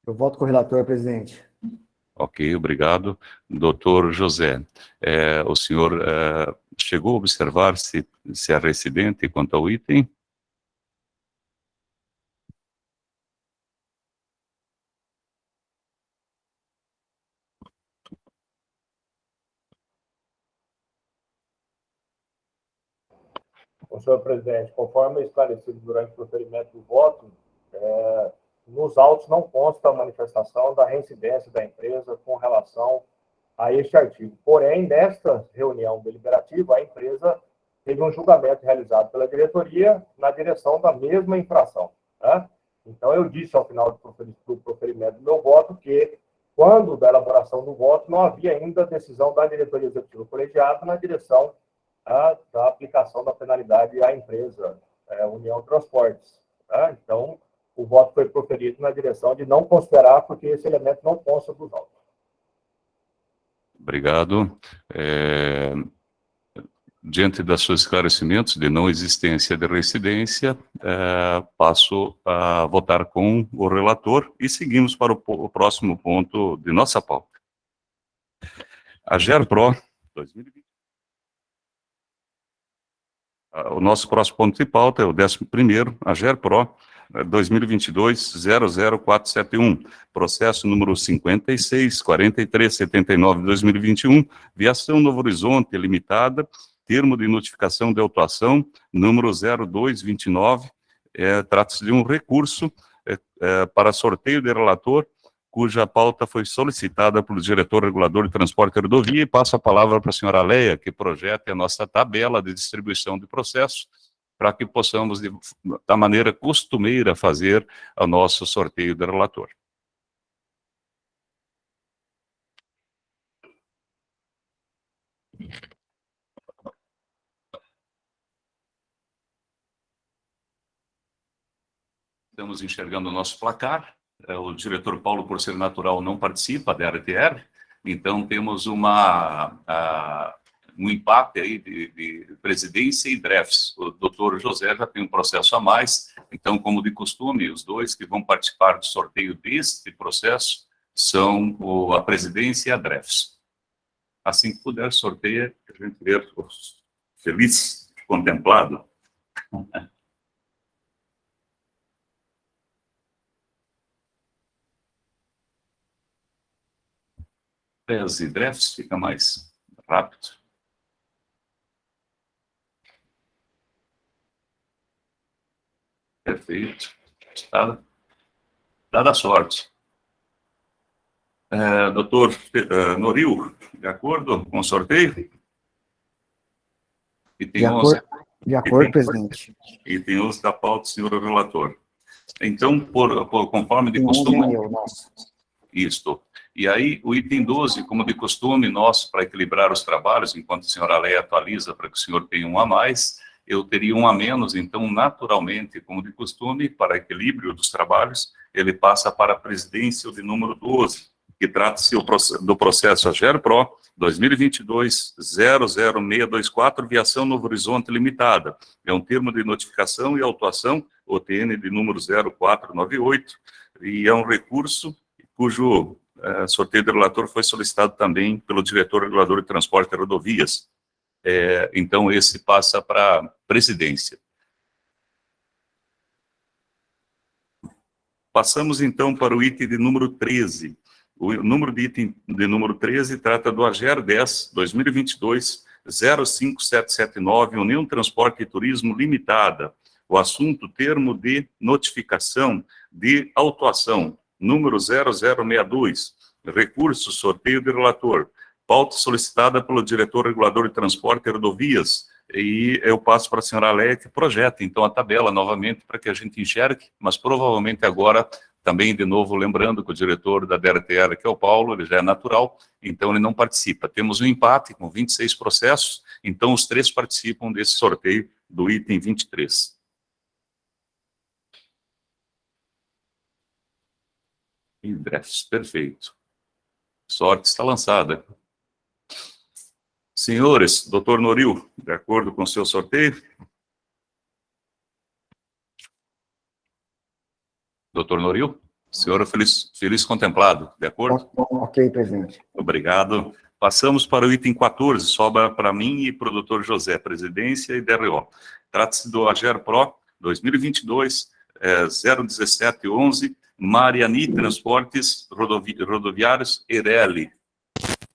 Eu voto com o relator, presidente. Ok, obrigado. Doutor José, o senhor chegou a observar se é reincidente quanto ao item? Senhor presidente, conforme esclarecido durante o proferimento do voto, nos autos não consta a manifestação da reincidência da empresa com relação a este artigo. Porém, nesta reunião deliberativa, a empresa teve um julgamento realizado pela diretoria na direção da mesma infração. Né? Então, eu disse ao final do proferimento do meu voto que, quando da elaboração do voto, não havia ainda decisão da diretoria executiva colegiada na direção da aplicação da penalidade à empresa, União Transportes. Tá? Então, o voto foi proferido na direção de não considerar, porque esse elemento não consta dos autos. Obrigado. Diante dos seus esclarecimentos de não existência de reincidência, passo a votar com o relator e seguimos para o próximo ponto de nossa pauta. A GERPRO 2020. O nosso próximo ponto de pauta é o 11º, a GERPRO 2022-00471, processo número 56-4379-2021, Viação Novo Horizonte Limitada, termo de notificação de autuação, número 0229, trata-se de um recurso para sorteio de relator, cuja pauta foi solicitada pelo diretor regulador de transporte e rodovia, e passo a palavra para a senhora Leia, que projeta a nossa tabela de distribuição de processo, para que possamos, da maneira costumeira, fazer o nosso sorteio de relator. Estamos enxergando o nosso placar. O diretor Paulo, por ser natural, não participa da RTR, então temos um empate aí de presidência e DREFs. O doutor José já tem um processo a mais, então, como de costume, os dois que vão participar do sorteio deste processo são a presidência e a DREFS. Assim que puder, sorteia, a gente ver o feliz contemplado. As e DREFS fica mais rápido. Perfeito. Dada a sorte. Doutor Noril, de acordo com o sorteio? E tem De acordo, presidente. E tem uso da pauta, senhor relator. Então, conforme de Tem costume... eu, nosso. Isto. E aí, o item 12, como de costume nosso, para equilibrar os trabalhos, enquanto a senhora Leia atualiza para que o senhor tenha um a mais, eu teria um a menos, então, naturalmente, como de costume, para equilíbrio dos trabalhos, ele passa para a presidência de número 12, que trata-se do processo AGERPRO 2022-00624, Viação Novo Horizonte Limitada. É um termo de notificação e autuação, OTN de número 0498, e é um recurso cujo sorteio do relator foi solicitado também pelo diretor regulador de transporte e rodovias. Então, esse passa para a presidência. Passamos, então, para o item de número 13. O número de item de número 13 trata do AGER 10, 2022-05779, União Transporte e Turismo Limitada. O assunto, termo de notificação de autuação, número 0062, recurso, sorteio de relator, pauta solicitada pelo diretor regulador de transporte e rodovias, e eu passo para a senhora Leia que projeta, então, a tabela novamente para que a gente enxergue, mas provavelmente agora, também, de novo, lembrando que o diretor da DRTR, que é o Paulo, ele já é natural, então ele não participa. Temos um empate com 26 processos, então os 3 participam desse sorteio do item 23. E DREFS, perfeito. Sorte está lançada. Senhores, doutor Noril, de acordo com o seu sorteio? Doutor Noril? Senhora feliz contemplado, de acordo? Ok, presidente. Obrigado. Passamos para o item 14, sobra para mim e para o doutor José, presidência e DRO. Trata-se do AGERPRO 2022-01711, Mariani Transportes Rodoviários Eireli.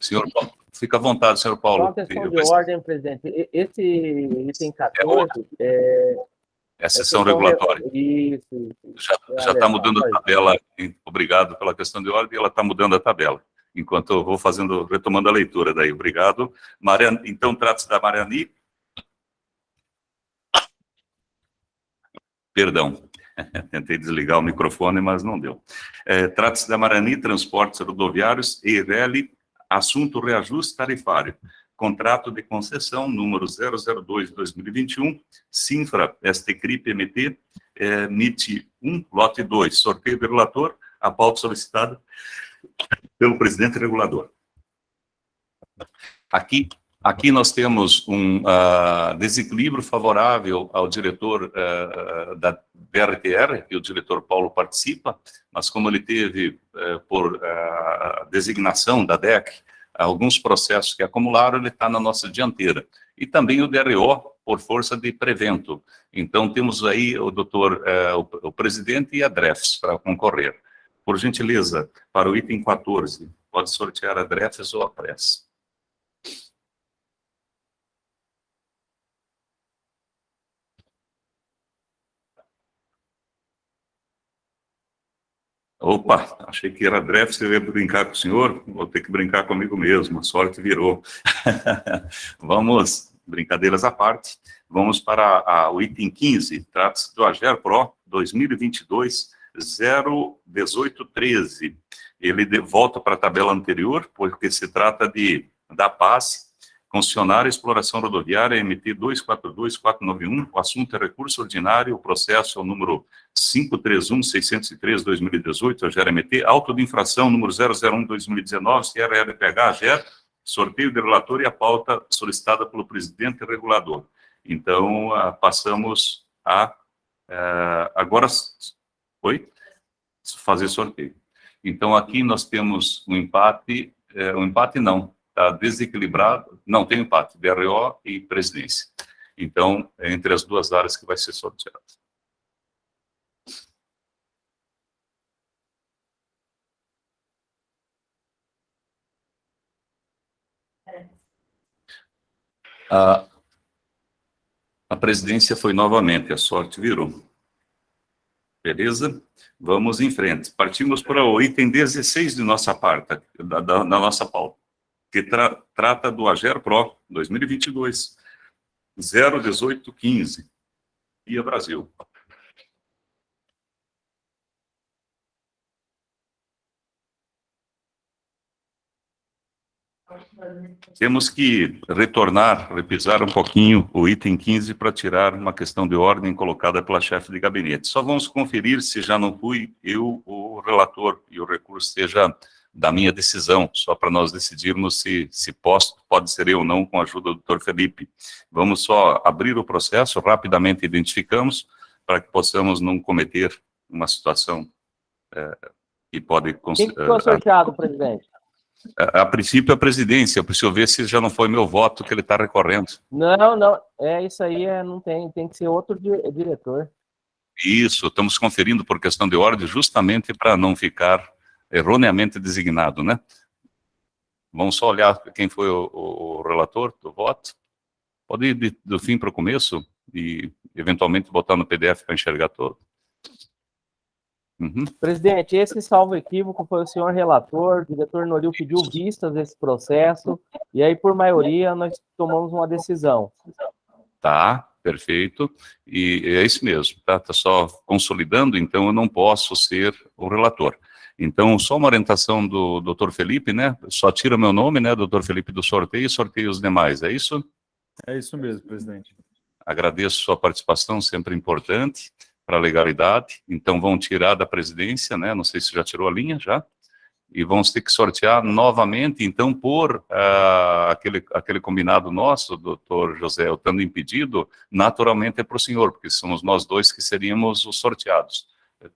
Senhor Paulo, fica à vontade, senhor Paulo. Só uma questão de ordem, presidente. Esse item 14 é a sessão regulatória. Isso. Já está mudando a tabela. Obrigado pela questão de ordem, ela está mudando a tabela. Enquanto eu vou retomando a leitura daí. Obrigado. Então, trata-se da Mariani. Perdão. Tentei desligar o microfone, mas não deu. Trata-se da Mariani Transportes Rodoviários Eireli, assunto reajuste tarifário. Contrato de concessão, número 002-2021, Sinfra, STCRIP MT, MIT 1, lote 2, sorteio do relator, a pauta solicitada pelo presidente regulador. Aqui nós temos um desequilíbrio favorável ao diretor da DRTR, que o diretor Paulo participa, mas como ele teve, por designação da DEC, alguns processos que acumularam, ele está na nossa dianteira. E também o DRO, por força de prevento. Então, temos aí o presidente e a DREFS para concorrer. Por gentileza, para o item 14, pode sortear a DREFS ou a PRES. Opa, achei que era DREFS, eu ia brincar com o senhor, vou ter que brincar comigo mesmo, a sorte virou. Vamos, brincadeiras à parte, vamos para o item 15, trata-se do AGERPRO 2022-01813. Ele volta para a tabela anterior, porque se trata da PAS, concessionária exploração rodoviária, MT 242491, o assunto é recurso ordinário, o processo é o número 531-603-2018, a GER-MT, auto de infração número 001-2019, CRLPH, GER, sorteio de relator e a pauta solicitada pelo presidente regulador. Então, passamos a agora fazer sorteio. Então, aqui nós temos um empate não, está desequilibrado, não, tem empate, DRO e presidência. Então, é entre as duas áreas que vai ser sorteado. A presidência foi novamente, a sorte virou. Beleza? Vamos em frente. Partimos para o item 16 de nossa parte, da nossa pauta, que trata do AGERPRO 2022, 01815, Via Brasil. Temos que repisar um pouquinho o item 15 para tirar uma questão de ordem colocada pela chefe de gabinete. Só vamos conferir se já não fui eu, o relator, e o recurso seja da minha decisão, só para nós decidirmos se pode ser eu ou não, com a ajuda do Dr. Felipe. Vamos só abrir o processo, rapidamente identificamos, para que possamos não cometer uma situação que pode... Quem ficou sorteado, presidente? A princípio, a presidência. Eu preciso ver se já não foi meu voto que ele está recorrendo. Não, isso aí não tem que ser outro diretor. Isso, estamos conferindo por questão de ordem, justamente para não ficar erroneamente designado, né? Vamos só olhar quem foi o relator do voto. Pode ir do fim para o começo e, eventualmente, botar no PDF para enxergar todo. Uhum. Presidente, esse salvo equívoco foi o senhor relator, o diretor Noril pediu vistas desse processo, e aí, por maioria, nós tomamos uma decisão. Tá, perfeito, e é isso mesmo, tá só consolidando, então eu não posso ser o relator. Então, só uma orientação do Dr. Felipe, né, só tira meu nome, né, Dr. Felipe do sorteio, e sorteia os demais, é isso? É isso mesmo, presidente. Agradeço sua participação, sempre importante para a legalidade. Então, vão tirar da presidência, né? Não sei se já tirou a linha, já. E vamos ter que sortear novamente, então, por aquele combinado nosso, doutor José, estando impedido, naturalmente é para o senhor, porque somos nós dois que seríamos os sorteados.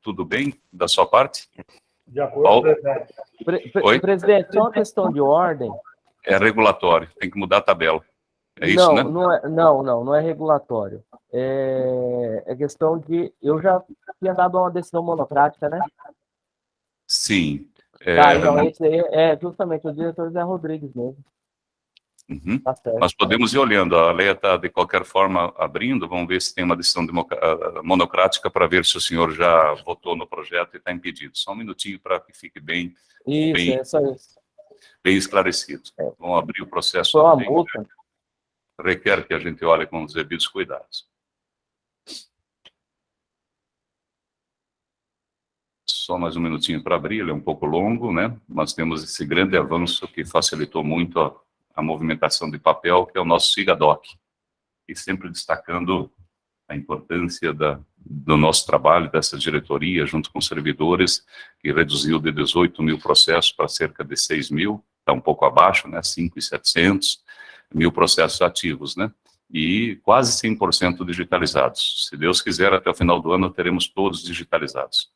Tudo bem da sua parte? De acordo, presidente. Oi? Presidente, só uma questão de ordem. É regulatório, tem que mudar a tabela. É isso, né? Não é regulatório. É questão de... Eu já tinha dado uma decisão monocrática, né? Sim. Então esse aí é justamente o diretor Zé Rodrigues mesmo. Uhum. Tá certo. Nós podemos ir olhando, a lei está de qualquer forma abrindo, vamos ver se tem uma decisão monocrática para ver se o senhor já votou no projeto e está impedido. Só um minutinho para que fique bem esclarecido. Vamos abrir o processo. Foi uma multa. Requer que a gente olhe com os devidos cuidados. Só mais um minutinho para abrir, ele é um pouco longo, né? Mas temos esse grande avanço que facilitou muito a movimentação de papel, que é o nosso SIGADOC, e sempre destacando a importância do nosso trabalho, dessa diretoria, junto com os servidores, que reduziu de 18 mil processos para cerca de 6 mil, está um pouco abaixo, né? 5.700 mil processos ativos, né? E quase 100% digitalizados. Se Deus quiser, até o final do ano, teremos todos digitalizados.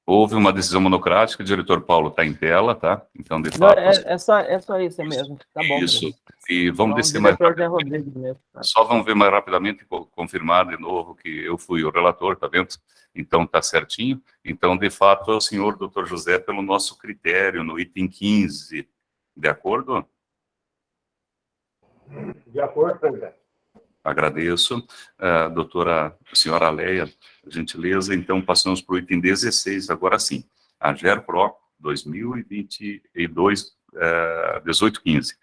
Houve uma decisão monocrática, o diretor Paulo está em tela, tá? Então, de fato... É só isso mesmo, tá bom. Isso, mesmo. e vamos descer mais rapidamente. Mesmo, tá? Só vamos ver mais rapidamente, confirmar de novo que eu fui o relator, tá vendo? Então, tá certinho. Então, de fato, é o senhor Dr. José pelo nosso critério, no item 15, de acordo? De acordo, presidente. Agradeço. Doutora, senhora Aleia, gentileza. Então, passamos para o item 16, agora sim. A GERPRO 2022, 1815.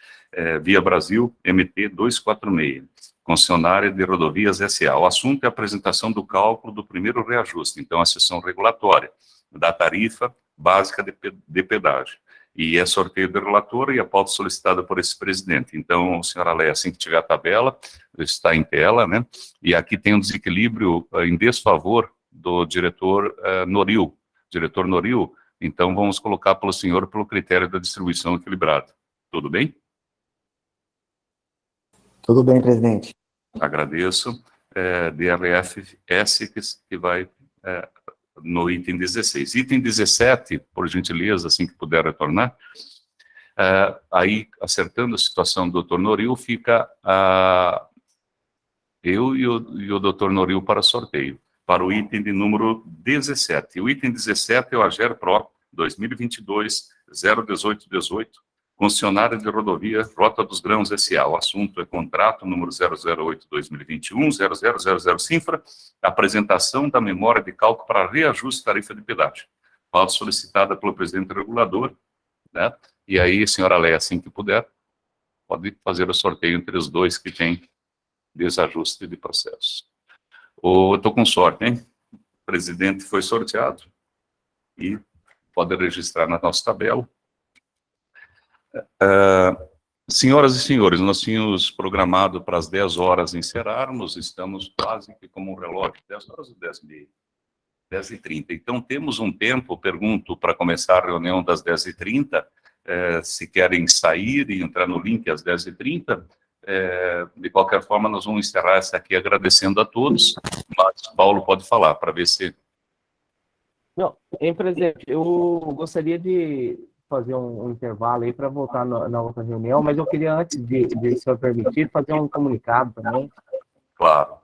Via Brasil, MT 246. Concessionária de rodovias SA. O assunto é a apresentação do cálculo do primeiro reajuste. Então, a seção regulatória da tarifa básica de pedágio. E é sorteio do relator e a pauta solicitada por esse presidente. Então, senhora Leia, assim que tiver a tabela, está em tela, né? E aqui tem um desequilíbrio em desfavor do diretor Noril. Diretor Noril, então vamos colocar pelo senhor pelo critério da distribuição equilibrada. Tudo bem? Tudo bem, presidente. Agradeço. DLFS, que vai no item 16. Item 17, por gentileza, assim que puder retornar, aí, acertando a situação do Dr. Noril, fica eu e o Dr. Noril para sorteio, para o item de número 17. O item 17 é o AGER PRO 2022-01818, concessionária de rodovia Rota dos Grãos S.A. O assunto é contrato número 008-2021, 0000 Sinfra, apresentação da memória de cálculo para reajuste de tarifa de pedágio. Pauta solicitada pelo presidente regulador, né? E aí, senhora Léa, assim que puder, pode fazer o sorteio entre os dois que têm desajuste de processo. Eu estou com sorte, hein? O presidente foi sorteado e pode registrar na nossa tabela. Senhoras e senhores, nós tínhamos programado para as 10 horas encerrarmos, estamos quase que como um relógio, 10 horas ou 10h30? 10h30. Então, temos um tempo, pergunto, para começar a reunião das 10h30, se querem sair e entrar no link às 10h30, de qualquer forma, nós vamos encerrar essa aqui agradecendo a todos, mas Paulo pode falar, para ver se... Não, presidente, eu gostaria de fazer um intervalo aí para voltar na outra reunião, mas eu queria, antes de o senhor permitir, fazer um comunicado também. Claro.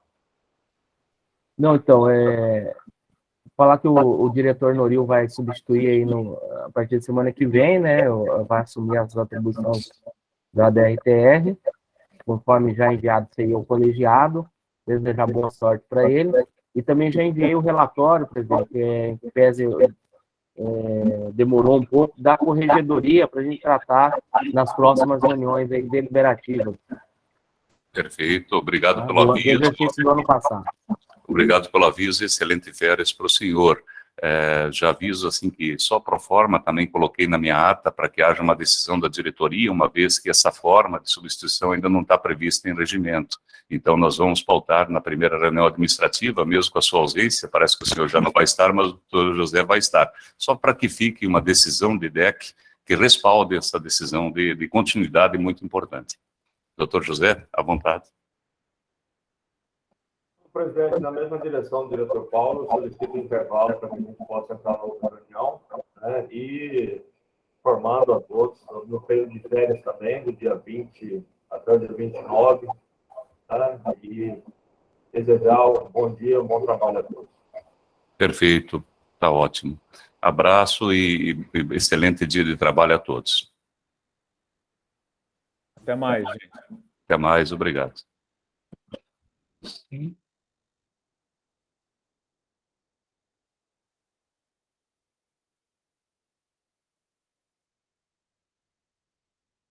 Não, então, falar que o diretor Noril vai substituir aí a partir de semana que vem, né, vai assumir as atribuições da DRTR, conforme já enviado isso aí ao colegiado, desejar boa sorte para ele, e também já enviei o relatório, presidente, que pese demorou um pouco, da corregedoria para a gente tratar nas próximas reuniões aí deliberativas. Perfeito, obrigado pelo aviso. Exercício do ano passado. Obrigado pelo aviso, excelente férias para o senhor. Já aviso assim que só pro forma também coloquei na minha ata para que haja uma decisão da diretoria, uma vez que essa forma de substituição ainda não está prevista em regimento. Então nós vamos pautar na primeira reunião administrativa, mesmo com a sua ausência, parece que o senhor já não vai estar, mas o doutor José vai estar. Só para que fique uma decisão de DEC que respalde essa decisão de continuidade muito importante. Doutor José, à vontade. Presidente, na mesma direção do diretor Paulo, solicito um intervalo para que a gente possa entrar na outra reunião, né, e informando a todos, no período de férias também, do dia 20 até o dia 29, né, e desejar um bom dia, um bom trabalho a todos. Perfeito, está ótimo. Abraço e excelente dia de trabalho a todos. Até mais, gente. Até mais, obrigado. Sim.